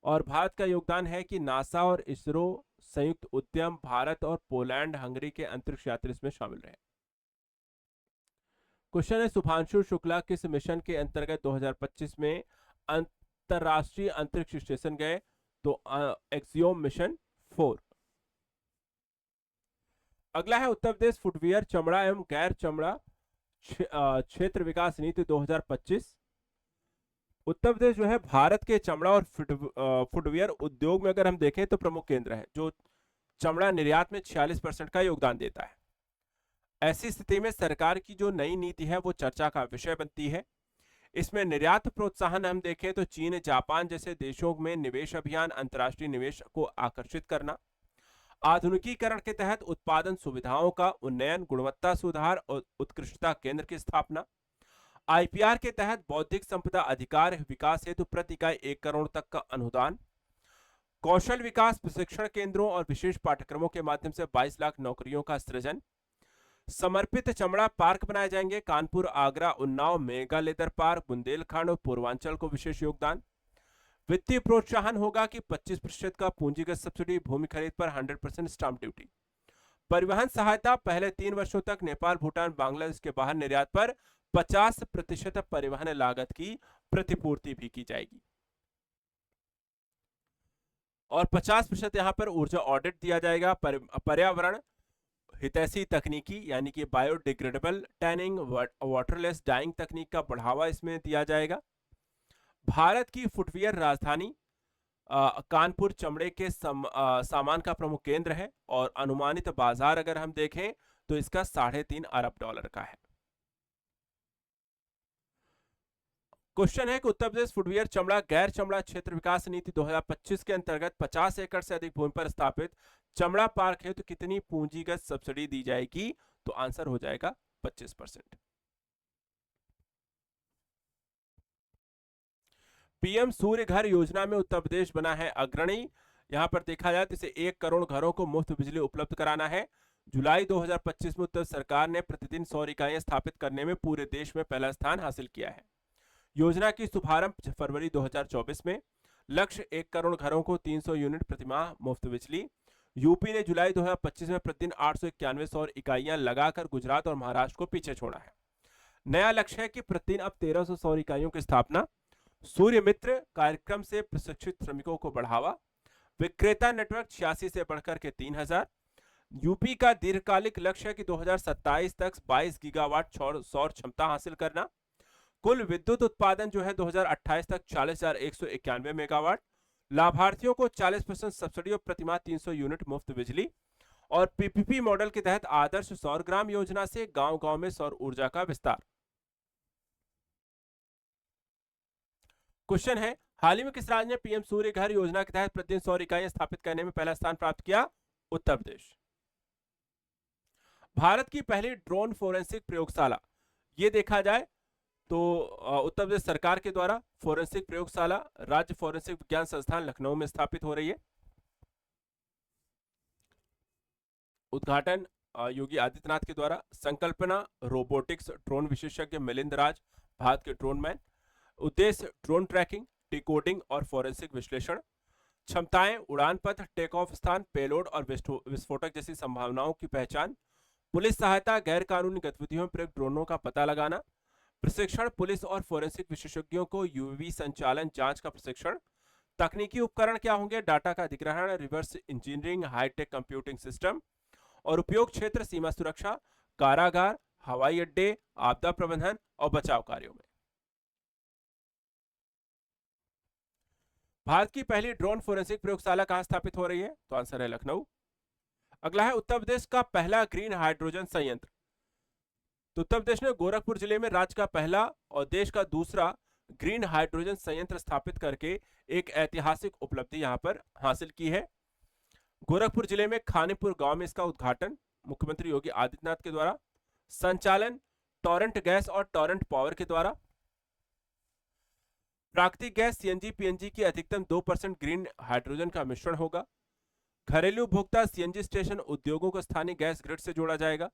और भारत का योगदान है कि नासा और इसरो संयुक्त उद्यम, भारत और पोलैंड, हंगरी के अंतरिक्ष यात्री इसमें शामिल रहे। क्वेश्चन है शुभांशु शुक्ला किस मिशन के अंतर्गत 2025 में अंतरराष्ट्रीय अंतरिक्ष स्टेशन गए? तो एक्सियोम मिशन 4। अगला है उत्तर प्रदेश फुटवियर, चमड़ा एवं गैर चमड़ा क्षेत्र विकास नीति 2025। उत्तर प्रदेश जो है भारत के चमड़ा और फुटवियर उद्योग में अगर हम देखें तो प्रमुख केंद्र है, जो चमड़ा निर्यात में 46% का योगदान देता है। ऐसी स्थिति में सरकार की जो नई नीति है वो चर्चा का विषय बनती है। इसमें निर्यात प्रोत्साहन हम देखें तो चीन, जापान जैसे देशों में निवेश अभियान, अंतर्राष्ट्रीय निवेश को आकर्षित करना, आधुनिकीकरण के तहत उत्पादन सुविधाओं का उन्नयन, गुणवत्ता सुधार और उत्कृष्टता केंद्र की स्थापना, आईपीआर के तहत बौद्धिक संपदा अधिकार विकास हेतु प्रति इकाई 1 करोड़ तक का अनुदान, कौशल विकास प्रशिक्षण केंद्रों और विशेष पाठ्यक्रमों के माध्यम से 22 लाख नौकरियों का सृजन, समर्पित चमड़ा पार्क बनाए जाएंगे, Kanpur, Agra, Unnao, mega leather park, Bundelkhand और पूर्वांचल को विशेष योगदान। वित्तीय प्रोत्साहन होगा कि 25% का पूंजीगत सब्सिडी, भूमि खरीद पर 100% स्टाम्प ड्यूटी। परिवहन सहायता, पहले 3 वर्षों तक नेपाल, भूटान, बांग्लादेश के बाहर निर्यात पर 50% परिवहन लागत की प्रतिपूर्ति भी की जाएगी और 50% यहां पर ऊर्जा ऑडिट दिया जाएगा। पर्यावरण हितैषी तकनीकी यानी कि बायोडिग्रेडेबल टैनिंग, वाटरलेस डाइंग तकनीक का बढ़ावा इसमें दिया जाएगा। भारत की फुटवियर राजधानी कानपुर चमड़े के सामान का प्रमुख केंद्र है और अनुमानित बाजार अगर हम देखें तो इसका $3.5 अरब का है। क्वेश्चन है कि उत्तर प्रदेश फुटवियर चमड़ा गैर चमड़ा क्षेत्र विकास नीति 2025 के अंतर्गत 50 एकड़ से अधिक भूमि पर स्थापित चमड़ा पार्क है तो कितनी पूंजीगत सब्सिडी दी जाएगी? तो आंसर हो जाएगा 25%। पीएम सूर्य घर योजना में उत्तर प्रदेश बना है अग्रणी। यहां पर देखा जाए तो इसे 1 करोड़ घरों को मुफ्त बिजली उपलब्ध कराना है। जुलाई 2025 में उत्तर सरकार ने प्रतिदिन सौर इकाइयां स्थापित करने में पूरे देश में पहला स्थान हासिल किया है। योजना की शुभारंभ फरवरी 2024 में। लक्ष्य 1 करोड़ घरों को 300 यूनिट प्रतिमाह मुफ्त बिजली। यूपी ने जुलाई 2025 में प्रतिदिन 891 सौर इकाइयां लगाकर गुजरात और महाराष्ट्र को पीछे छोड़ा है। नया लक्ष्य है कि प्रतिदिन अब 1300 सौर इकाइयों की स्थापना। सूर्य मित्र कार्यक्रम से प्रशिक्षित श्रमिकों को बढ़ावा। विक्रेता नेटवर्क 86 से बढ़कर के 3000। यूपी का दीर्घकालिक लक्ष्य है कि 2027 तक 22 गीगावाट सौर क्षमता हासिल करना। कुल विद्युत उत्पादन जो है 2028 तक 40,191 मेगावाट। लाभार्थियों को 40% सब्सिडी और प्रतिमाह 300 यूनिट मुफ्त बिजली। और पीपीपी मॉडल के तहत आदर्श सौर ग्राम योजना से गांव-गांव में सौर ऊर्जा का विस्तार। क्वेश्चन है, हाल ही में किस राज्य ने पीएम सूर्य घर योजना के तहत प्रतिदिन सौर इकाइयां स्थापित करने में पहला स्थान प्राप्त किया? उत्तर प्रदेश। भारत की पहली ड्रोन फोरेंसिक प्रयोगशाला, ये देखा जाए तो उत्तर प्रदेश सरकार के द्वारा फोरेंसिक प्रयोगशाला राज्य फोरेंसिक विज्ञान संस्थान लखनऊ में स्थापित हो रही है। उद्घाटन योगी आदित्यनाथ के द्वारा। संकल्पना रोबोटिक्स ड्रोन विशेषज्ञ मिलिंद राज, भारत के ड्रोन मैन। उद्देश्य ड्रोन ट्रैकिंग, डिकोडिंग और फोरेंसिक विश्लेषण। क्षमताएं उड़ान पथ, टेक ऑफ स्थान, पेलोड और विस्फोटक जैसी संभावनाओं की पहचान। पुलिस सहायता, गैर कानूनी गतिविधियों में प्रयुक्त ड्रोनों का पता लगाना। प्रशिक्षण, पुलिस और फोरेंसिक विशेषज्ञों को यूएवी संचालन जांच का प्रशिक्षण। तकनीकी उपकरण क्या होंगे? डाटा का अधिग्रहण, reverse engineering, hitech computing system. और उपयोग क्षेत्र सीमा सुरक्षा, कारागार, हवाई अड्डे, आपदा प्रबंधन और बचाव कार्यों में। भारत की पहली ड्रोन फोरेंसिक प्रयोगशाला कहां स्थापित हो रही है? तो आंसर है लखनऊ। अगला है उत्तर प्रदेश का पहला ग्रीन हाइड्रोजन संयंत्र। तो उत्तर प्रदेश ने गोरखपुर जिले में राज्य का पहला और देश का दूसरा ग्रीन हाइड्रोजन संयंत्र स्थापित करके एक ऐतिहासिक उपलब्धि यहां पर हासिल की है। गोरखपुर जिले में खानीपुर गांव में इसका उद्घाटन मुख्यमंत्री योगी आदित्यनाथ के द्वारा। संचालन टॉरेंट गैस और टॉरेंट पावर के द्वारा। प्राकृतिक गैस सीएनजी पीएनजी की अधिकतम 2% ग्रीन हाइड्रोजन का मिश्रण होगा। घरेलू उपभोक्ता सीएनजी स्टेशन उद्योगों को स्थानीय गैस ग्रिड से जोड़ा जाएगा।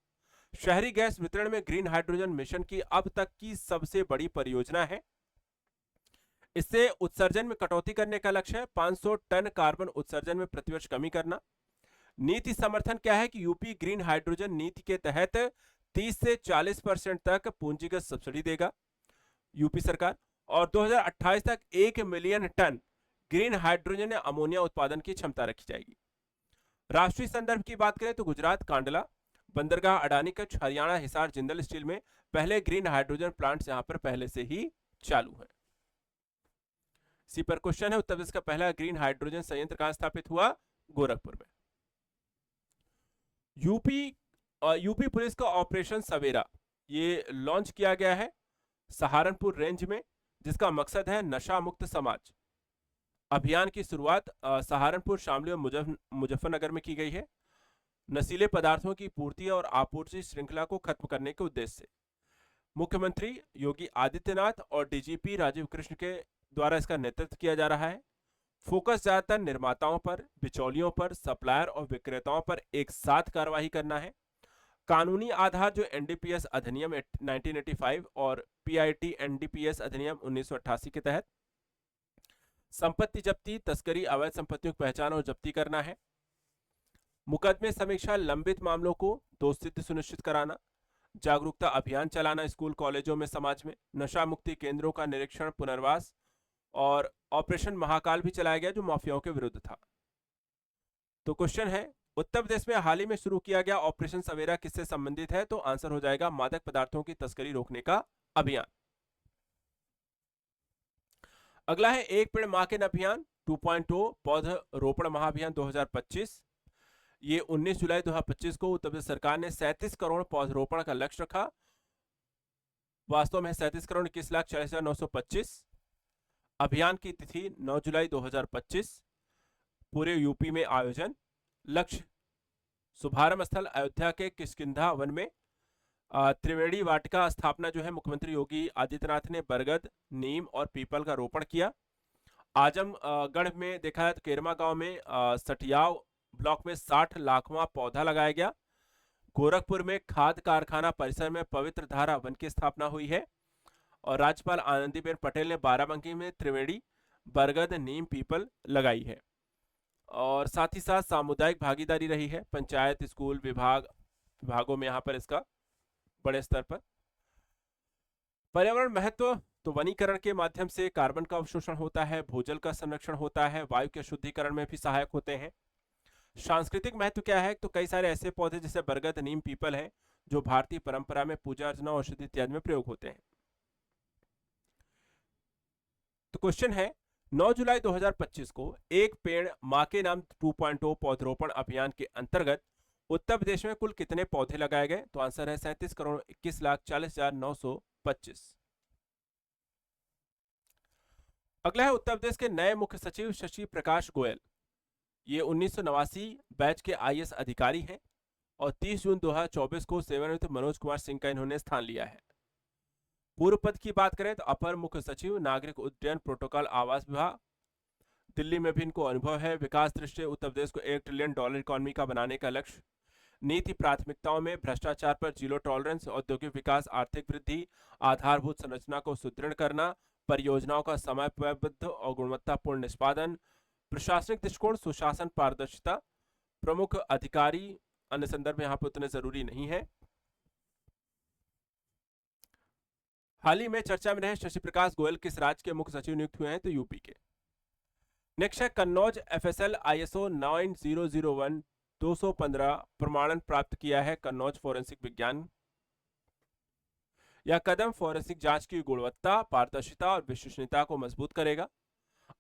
शहरी गैस वितरण में ग्रीन हाइड्रोजन मिशन की अब तक की सबसे बड़ी परियोजना है। इससे उत्सर्जन में कटौती करने का लक्ष्य है। 500 टन कार्बन उत्सर्जन में प्रतिवर्ष कमी करना। नीति समर्थन क्या है कि यूपी ग्रीन हाइड्रोजन नीति के तहत 30 से 40% तक पूंजीगत सब्सिडी देगा यूपी सरकार। और 2028 तक 1 मिलियन टन ग्रीन हाइड्रोजन या अमोनिया उत्पादन की क्षमता रखी जाएगी। राष्ट्रीय संदर्भ की बात करें तो गुजरात कांडला, बंदरगाह अडानी कच्छ, हरियाणा हिसार जिंदल स्टील में पहले ग्रीन हाइड्रोजन प्लांट्स यहां पर पहले से ही चालू है। इसी पर क्वेश्चन है, उत्तर प्रदेश का पहला ग्रीन हाइड्रोजन संयंत्र कहां स्थापित हुआ? गोरखपुर में। यूपी पुलिस का ऑपरेशन सवेरा ये लॉन्च किया गया है सहारनपुर रेंज में, जिसका मकसद है नशा मुक्त समाज। अभियान की शुरुआत सहारनपुर, शामली और मुजफ्फरनगर में की गई है। नशीले पदार्थों की पूर्ति और आपूर्ति श्रृंखला को खत्म करने के उद्देश्य से मुख्यमंत्री योगी आदित्यनाथ और डीजीपी राजीव कृष्ण के द्वारा इसका नेतृत्व किया जा रहा है। फोकस ज्यादातर निर्माताओं पर, बिचौलियों पर, सप्लायर और विक्रेताओं पर एक साथ कार्रवाई करना है। कानूनी आधार जो एनडीपीएस अधिनियम 1985 और पीआईटी एनडीपीएस अधिनियम 1988 के तहत संपत्ति जब्ती, तस्करी, अवैध संपत्तियों की पहचान और जब्ती करना है। मुकदमे समीक्षा, लंबित मामलों को दोषसिद्ध सुनिश्चित कराना। जागरूकता अभियान चलाना स्कूल कॉलेजों में, समाज में। नशा मुक्ति केंद्रों का निरीक्षण, पुनर्वास। और ऑपरेशन महाकाल भी चलाया गया जो माफियाओं के विरुद्ध था। तो क्वेश्चन है, उत्तर प्रदेश में हाल ही में शुरू किया गया ऑपरेशन सवेरा किससे संबंधित है? तो आंसर हो जाएगा मादक पदार्थों की तस्करी रोकने का अभियान। अगला है एक पेड़ मां के नाम अभियान 2.0 पौधरोपण महाअभियान 2025। ये 19 जुलाई 2025 को उत्तर प्रदेश सरकार ने 37 करोड़ पौधरोपण का लक्ष्य रखा। वास्तव में 37 करोड़ 21,40,925। अभियान की तिथि 9 जुलाई 2025। पूरे यूपी में आयोजन। लक्ष्य शुभारंभ स्थल अयोध्या के किष्किंधा वन में त्रिवेणी वाटिका स्थापना जो है मुख्यमंत्री योगी आदित्यनाथ ने बरगद, नीम और पीपल का रोपण किया। आजमगढ़ में देखा है तो केरमा गांव में सटियाव ब्लॉक में 60 लाखवां पौधा लगाया गया। गोरखपुर में खाद कारखाना परिसर में पवित्र धारा वन की स्थापना हुई है। और राज्यपाल आनंदीबेन पटेल ने बाराबंकी में त्रिवेणी, बरगद, नीम, पीपल लगाई है। और साथ ही साथ सामुदायिक भागीदारी रही है। पंचायत, स्कूल, विभागों में यहाँ पर इसका बड़े स्तर पर। पर्यावरण महत्व तो वनीकरण के माध्यम से कार्बन का अवशोषण होता है, भूजल का संरक्षण होता है, वायु के शुद्धिकरण में भी सहायक होते हैं। सांस्कृतिक महत्व क्या है? तो कई सारे ऐसे पौधे जैसे बरगद, नीम, पीपल है जो भारतीय परंपरा में पूजा अर्चना, औषधि इत्यादि में प्रयोग होते हैं। तो क्वेश्चन है 9 जुलाई 2025 को एक पेड़ मां के नाम 2.0 पौधरोपण अभियान के अंतर्गत उत्तर प्रदेश में कुल कितने पौधे लगाए गए? तो आंसर है 37 करोड़ 21,40,925। अगला है उत्तर प्रदेश के नए मुख्य सचिव शशि प्रकाश गोयल। ये 1989 बैच के आईएएस अधिकारी हैं और 30 जून 2024 को सेवानिवृत्त मनोज कुमार सिंह का इन्होंने स्थान लिया है। पूर्व पद की बात करें तो अपर मुख्य सचिव, नागरिक उड्डयन, प्रोटोकॉल, आवास विभाग। दिल्ली में भी इनको अनुभव है। विकास दृष्टि उत्तर प्रदेश को $1 ट्रिलियन इकोनॉमी का बनाने का लक्ष्य। नीति प्राथमिकताओं में भ्रष्टाचार पर जीरो टॉलरेंस, औद्योगिक विकास, आर्थिक वृद्धि, आधारभूत संरचना को सुदृढ़ करना, परियोजनाओं का समयबद्ध और गुणवत्तापूर्ण निष्पादन, प्रशासनिक दृष्टिकोण, सुशासन, पारदर्शिता। प्रमुख अधिकारी अन्य संदर्भ में यहाँ पर उतने जरूरी नहीं है। हाल ही में चर्चा में रहे शशि प्रकाश गोयल किस राज्य के मुख्य सचिव नियुक्त हुए हैं? तो यूपी के। नेक्स्ट है कन्नौज एफएसएल ISO 9001 215 प्रमाणन प्राप्त किया है। कन्नौज फोरेंसिक विज्ञान यह कदम फोरेंसिक जांच की गुणवत्ता, पारदर्शिता और विश्वसनीयता को मजबूत करेगा।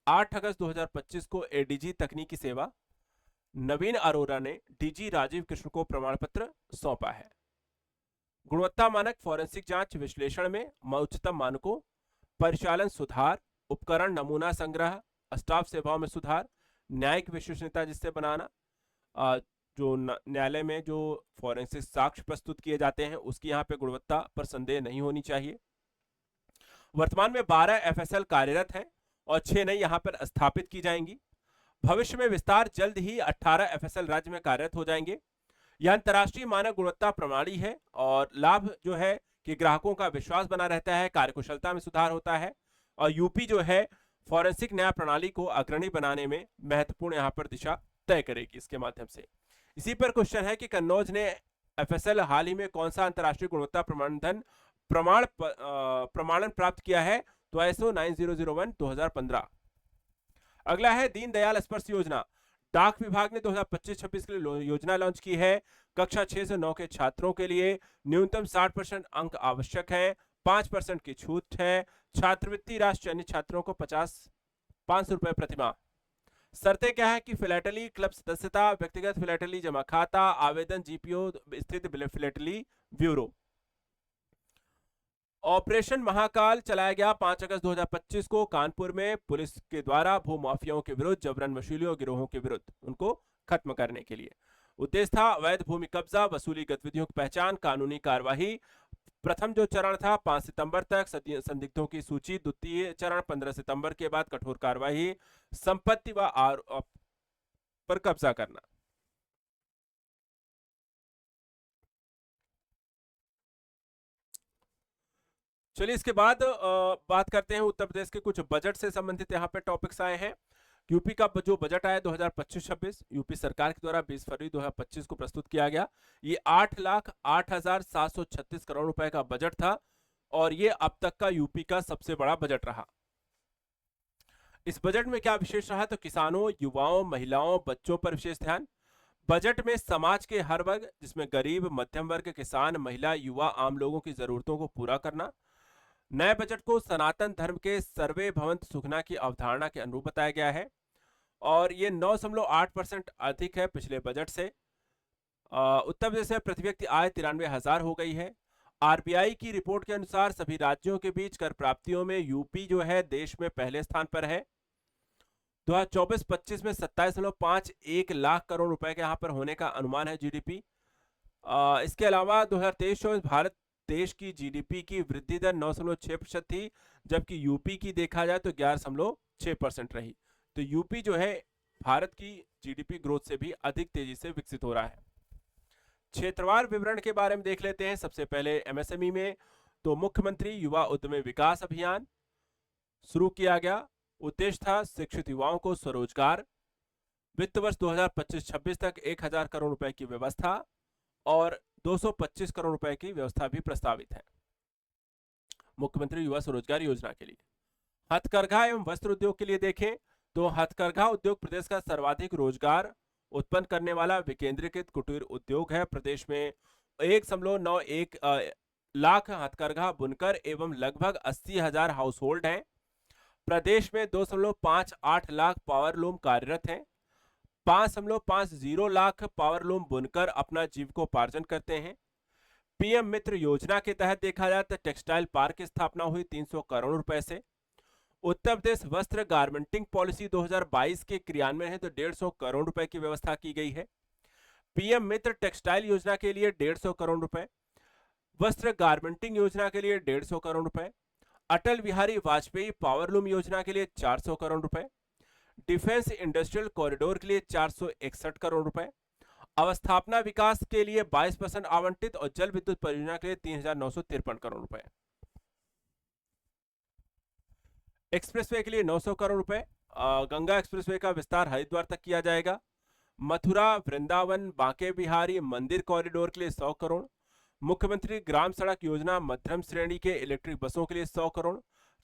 8 अगस्त 2025 को एडीजी तकनीकी सेवा नवीन अरोरा ने डीजी राजीव कृष्ण को प्रमाण पत्र सौंपा है। गुणवत्ता मानक फोरेंसिक जांच विश्लेषण में उच्चतम मानकों, परिचालन सुधार, उपकरण नमूना संग्रह, स्टाफ सेवाओं में सुधार, न्यायिक विश्वसनीयता जिससे बनाना, जो न्यायालय में जो फोरेंसिक साक्ष्य प्रस्तुत किए जाते हैं उसकी यहाँ पे गुणवत्ता पर संदेह नहीं होनी चाहिए। वर्तमान में 12 एफएसएल कार्यरत हैं और 6 नई यहाँ पर स्थापित की जाएंगी। भविष्य में विस्तार जल्द ही 18 एफएसएल राज्य में कार्यरत हो जाएंगे। यह अंतर्राष्ट्रीय मानक गुणवत्ता प्रणाली है और लाभ जो है कि ग्राहकों का विश्वास बना रहता है, कार्यकुशलता में सुधार होता है और यूपी जो है फोरेंसिक न्याय प्रणाली को अग्रणी बनाने में महत्वपूर्ण यहाँ पर दिशा तय करेगी इसके माध्यम से। इसी पर क्वेश्चन है कि कन्नौज ने एफएसएल हाल ही में कौन सा अंतर्राष्ट्रीय गुणवत्ता प्रमाणन प्राप्त किया है? तो ISO 9001 2015। अगला है दीनदयाल स्पर्श योजना। डाक विभाग ने 2025-26 के लिए योजना लॉन्च की है। कक्षा 6 से 9 के छात्रों के लिए न्यूनतम 60% अंक आवश्यक है, 5% की छूट है। छात्रवृत्ति राशि चयनित छात्रों को 500 रुपए प्रतिमाह। शर्तें क्या है कि फिलैटली क्लब सदस्यता, व्यक्तिगत फिलैटली जमा खाता, आवेदन जीपीओ स्थित फिलैटली ब्यूरो। ऑपरेशन महाकाल चलाया गया 5 अगस्त 2025 को कानपुर में पुलिस के द्वारा भूमाफियाओं के विरुद्ध, जबरन वसूलियों गिरोहों के विरुद्ध उनको खत्म करने के लिए। उद्देश्य था अवैध भूमि कब्जा, वसूली गतिविधियों की पहचान, कानूनी कार्यवाही। प्रथम जो चरण था 5 सितंबर तक, संदिग्धों की सूची। द्वितीय चरण 15 सितंबर के बाद कठोर कार्यवाही, संपत्ति व आरोप पर कब्जा करना। चलिए इसके बाद बात करते हैं उत्तर प्रदेश के कुछ बजट से संबंधित यहाँ पे टॉपिक्स आए हैं। यूपी का जो बजट आया 2025-26 यूपी सरकार के द्वारा 20 फरवरी 2025 को प्रस्तुत किया गया। ये 8,08,736 करोड़ रुपए का बजट था और ये अब तक का यूपी का सबसे बड़ा बजट रहा। इस बजट में क्या विशेष रहा? तो किसानों, युवाओं, महिलाओं, बच्चों पर विशेष ध्यान। बजट में समाज के हर वर्ग जिसमें गरीब, मध्यम वर्ग, किसान, महिला, युवा, आम लोगों की जरूरतों को पूरा करना। नए बजट को सनातन धर्म के सर्वे भवन्तु सुखना की अवधारणा के अनुरूप बताया गया है। और ये 9.8% अधिक है पिछले बजट से। उत्तर प्रदेश में प्रति व्यक्ति आय 93,000 हो गई है। आरबीआई की रिपोर्ट के अनुसार सभी राज्यों के बीच कर प्राप्तियों में यूपी जो है देश में पहले स्थान पर है। 2024-25 में 27.51 लाख करोड़ रुपए के यहाँ पर होने का अनुमान है जीडीपी। इसके अलावा 2023-24 भारत देश की जीडीपी की वृद्धि दर 9.6% थी, जबकि यूपी की देखा जाए तो 11.6% रही। तो यूपी जो है भारत की जीडीपी ग्रोथ से भी अधिक तेजी से विकसित हो रहा है। क्षेत्रवार विवरण के बारे में देख लेते हैं। सबसे पहले एमएसएमई में तो मुख्यमंत्री युवा उद्यमी विकास अभियान शुरू किया गया। उद्देश्य था शिक्षित युवाओं को स्वरोजगार। वित्त वर्ष 2025-26 तक 1,000 करोड़ रुपए की व्यवस्था और 225 करोड़ रुपए की व्यवस्था भी प्रस्तावित है मुख्यमंत्री युवा स्वरोजगार योजना के लिए। हथकरघा एवं वस्त्र उद्योग के लिए देखें तो हथकरघा उद्योग प्रदेश का सर्वाधिक रोजगार उत्पन्न करने वाला विकेंद्रीकृत कुटीर उद्योग है। प्रदेश में 1.91 लाख हथकरघा बुनकर एवं लगभग 80,000 हाउस होल्ड हैं। प्रदेश में 2.58 लाख पावरलूम कार्यरत हैं। 5.50 लाख पावरलूम बुनकर अपना जीविकोपार्जन करते हैं। पीएम मित्र योजना के तहत देखा जाए तो टेक्सटाइल पार्क की स्थापना हुई 300 करोड़ रुपए से। उत्तर प्रदेश वस्त्र गारमेंटिंग पॉलिसी 2022 के क्रियान्वयन है तो 150 करोड़ रुपए की व्यवस्था की गई है। पीएम मित्र टेक्सटाइल योजना के लिए 150 करोड़ रुपए, वस्त्र गारमेंटिंग योजना के लिए 150 करोड़ रुपए, अटल बिहारी वाजपेयी पावरलूम योजना के लिए 400 करोड़ रुपए, डिफेंस इंडस्ट्रियल कॉरिडोर के लिए 461 करोड़ रुपए, अवस्थापना विकास के लिए 22% आवंटित और जल विद्युत परियोजना के लिए 3,953 करोड़ रुपए। एक्सप्रेसवे के लिए 900 करोड़ रुपए। गंगा एक्सप्रेसवे का विस्तार हरिद्वार तक किया जाएगा। मथुरा वृंदावन बांके बिहारी मंदिर कॉरिडोर के लिए 100 करोड़। मुख्यमंत्री ग्राम सड़क योजना मध्यम श्रेणी के इलेक्ट्रिक बसों के लिए 100 करोड़,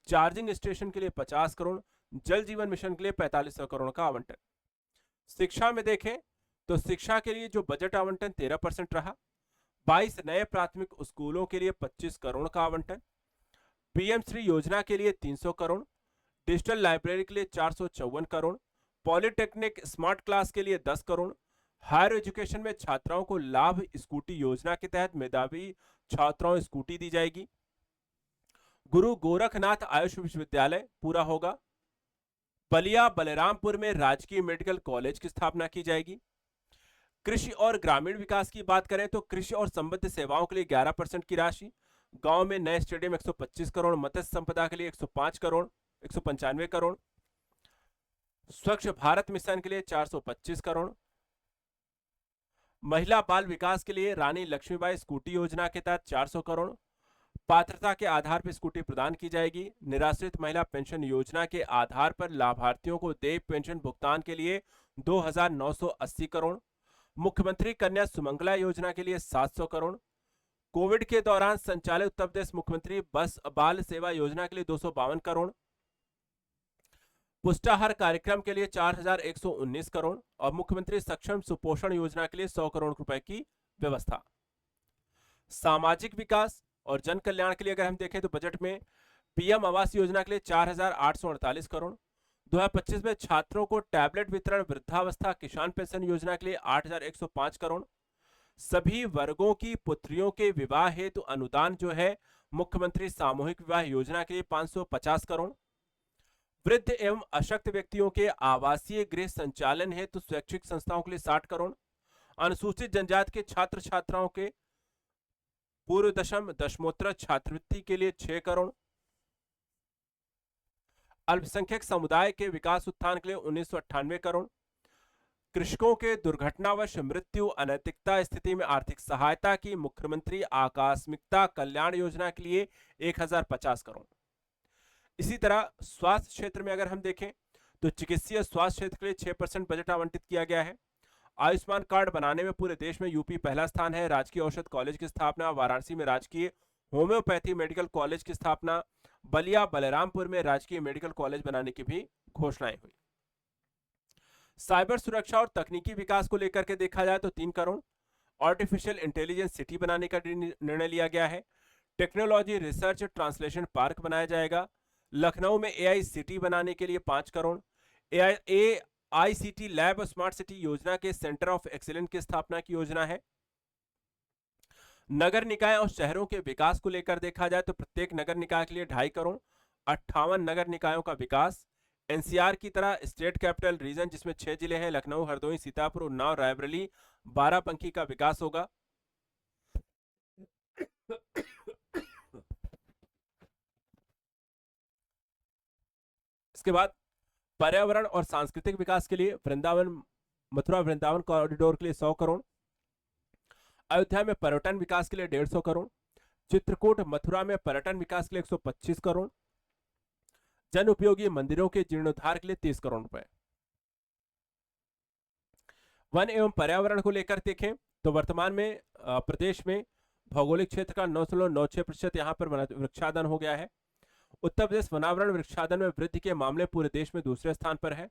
चार्जिंग स्टेशन के लिए 50 करोड़, जल जीवन मिशन के लिए 4500 करोड़ का आवंटन। शिक्षा में देखें तो शिक्षा के लिए जो बजट आवंटन 13% रहा। 22 नए प्राथमिक स्कूलों के लिए 25 करोड़ का आवंटन। पीएम श्री योजना के लिए 300 करोड़, डिजिटल लाइब्रेरी के लिए 454 करोड़, पॉलिटेक्निक स्मार्ट क्लास के लिए 10 करोड़, हायर एजुकेशन में छात्राओं को लाभ स्कूटी योजना के तहत मेधावी छात्राओं स्कूटी दी जाएगी। गुरु गोरखनाथ आयुष विश्वविद्यालय पूरा होगा। बलिया बलरामपुर में राजकीय मेडिकल कॉलेज की स्थापना की जाएगी। कृषि और ग्रामीण विकास की बात करें तो कृषि और संबद्ध सेवाओं के लिए 11% की राशि। गांव में नए स्टेडियम 125 करोड़, मत्स्य संपदा के लिए 105 करोड़ 195 करोड़, स्वच्छ भारत मिशन के लिए 425 करोड़, महिला बाल विकास के लिए रानी लक्ष्मीबाई स्कूटी योजना के तहत 400 करोड़, पात्रता के आधार पर स्कूटी प्रदान की जाएगी। निराश्रित महिला पेंशन योजना के आधार पर लाभार्थियों को देय पेंशन भुगतान के लिए 2,980 करोड़, मुख्यमंत्री कन्या सुमंगला योजना के लिए 700 करोड़, कोविड के दौरान संचालित उत्तर प्रदेश मुख्यमंत्री बस बाल सेवा योजना के लिए 252 करोड़, पुष्टाहार कार्यक्रम के लिए 4,119 करोड़ और मुख्यमंत्री सक्षम सुपोषण योजना के लिए 100 करोड़ रुपए की व्यवस्था। सामाजिक विकास और जन कल्याण के लिए अगर हम देखें तो बजट में पीएम आवास योजना के लिए 4,848 करोड़, 2025 में छात्रों को टैबलेट वितरण, वृद्धावस्था किसान पेंशन योजना के लिए 8,105 करोड़, सभी वर्गों की पुत्रियों के विवाह हेतु अनुदान जो है मुख्यमंत्री सामूहिक विवाह योजना के लिए 550 करोड़, वृद्ध एवं अशक्त व्यक्तियों के आवासीय गृह संचालन हेतु शैक्षिक संस्थाओं के लिए 60 करोड़, अनुसूचित जनजाति के छात्र छात्राओं के पूर्व दशम दशमोत्तर छात्रवृत्ति के लिए 6 करोड़, अल्पसंख्यक समुदाय के विकास उत्थान के लिए 1998 करोड़, कृषकों के दुर्घटनावश मृत्यु अनैतिकता स्थिति में आर्थिक सहायता की मुख्यमंत्री आकस्मिकता कल्याण योजना के लिए 1,050 करोड़। इसी तरह स्वास्थ्य क्षेत्र में अगर हम देखें तो चिकित्सीय स्वास्थ्य क्षेत्र के लिए 6% बजट आवंटित किया गया है। आयुष्मान कार्ड बनाने में पूरे देश में यूपी पहला स्थान है। राजकीय औषध कॉलेज की स्थापना, वाराणसी में राजकीय होम्योपैथी मेडिकल कॉलेज की स्थापना, बलिया बलरामपुर में राजकीय मेडिकल कॉलेज बनाने की भी घोषणाएं हुई। साइबर सुरक्षा और तकनीकी विकास को लेकर के देखा जाए तो 3 करोड़, आर्टिफिशियल इंटेलिजेंस सिटी बनाने का निर्णय लिया गया है। टेक्नोलॉजी रिसर्च ट्रांसलेशन पार्क बनाया जाएगा। लखनऊ में एआई सिटी बनाने के लिए 5 करोड़, आईसीटी लैब और स्मार्ट सिटी योजना के सेंटर ऑफ एक्सीलेंस की स्थापना की योजना है। नगर निकाय और शहरों के विकास को लेकर देखा जाए तो प्रत्येक नगर निकाय के लिए 2.5 करोड़, 58 नगर निकायों का विकास। एनसीआर की तरह स्टेट कैपिटल रीजन जिसमें 6 जिले हैं, लखनऊ, हरदोई, सीतापुर, उन्नाव, रायबरेली, बाराबंकी का विकास होगा। इसके बाद पर्यावरण और सांस्कृतिक विकास के लिए मथुरा वृंदावन कॉरिडोर के लिए 100 करोड़। अयोध्या में पर्यटन विकास के लिए 150 करोड़। चित्रकूट मथुरा में पर्यटन विकास के लिए 125 करोड़। जन उपयोगी मंदिरों के जीर्णोद्धार के लिए 30 करोड़ रुपए। वन एवं पर्यावरण को लेकर देखें तो वर्तमान में प्रदेश में भौगोलिक क्षेत्र का 9.96% यहां पर वृक्षादन हो गया है। उत्तर प्रदेश वनावरण वृक्षादन में वृद्धि के मामले पूरे देश में दूसरे स्थान पर है।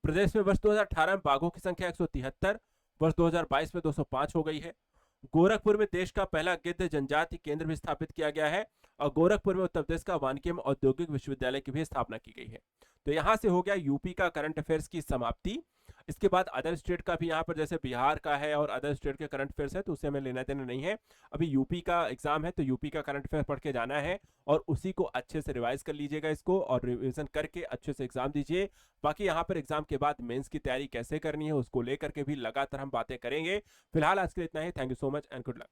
प्रदेश में वर्ष 2018 में बाघों की संख्या 173, वर्ष 2022 में 205 हो गई है। गोरखपुर में देश का पहला गिद्ध जनजाति केंद्र भी स्थापित किया गया है और गोरखपुर में उत्तर प्रदेश का वानिकी एवं औद्योगिक विश्वविद्यालय की भी स्थापना की गई है। तो यहां से हो गया यूपी का करंट अफेयर्स की समाप्ति। इसके बाद अदर स्टेट का भी यहाँ पर जैसे बिहार का है और अदर स्टेट के करंट अफेयर्स है तो उससे हमें लेना देना नहीं है। अभी यूपी का एग्जाम है तो यूपी का करंट अफेयर पढ़ के जाना है और उसी को अच्छे से रिवाइज कर लीजिएगा इसको और रिवीजन करके अच्छे से एग्जाम दीजिए। बाकी यहाँ पर एग्जाम के बाद मेंस की तैयारी कैसे करनी है उसको लेकर के भी लगातार हम बातें करेंगे। फिलहाल आज के लिए इतना ही। Thank you so much and good luck.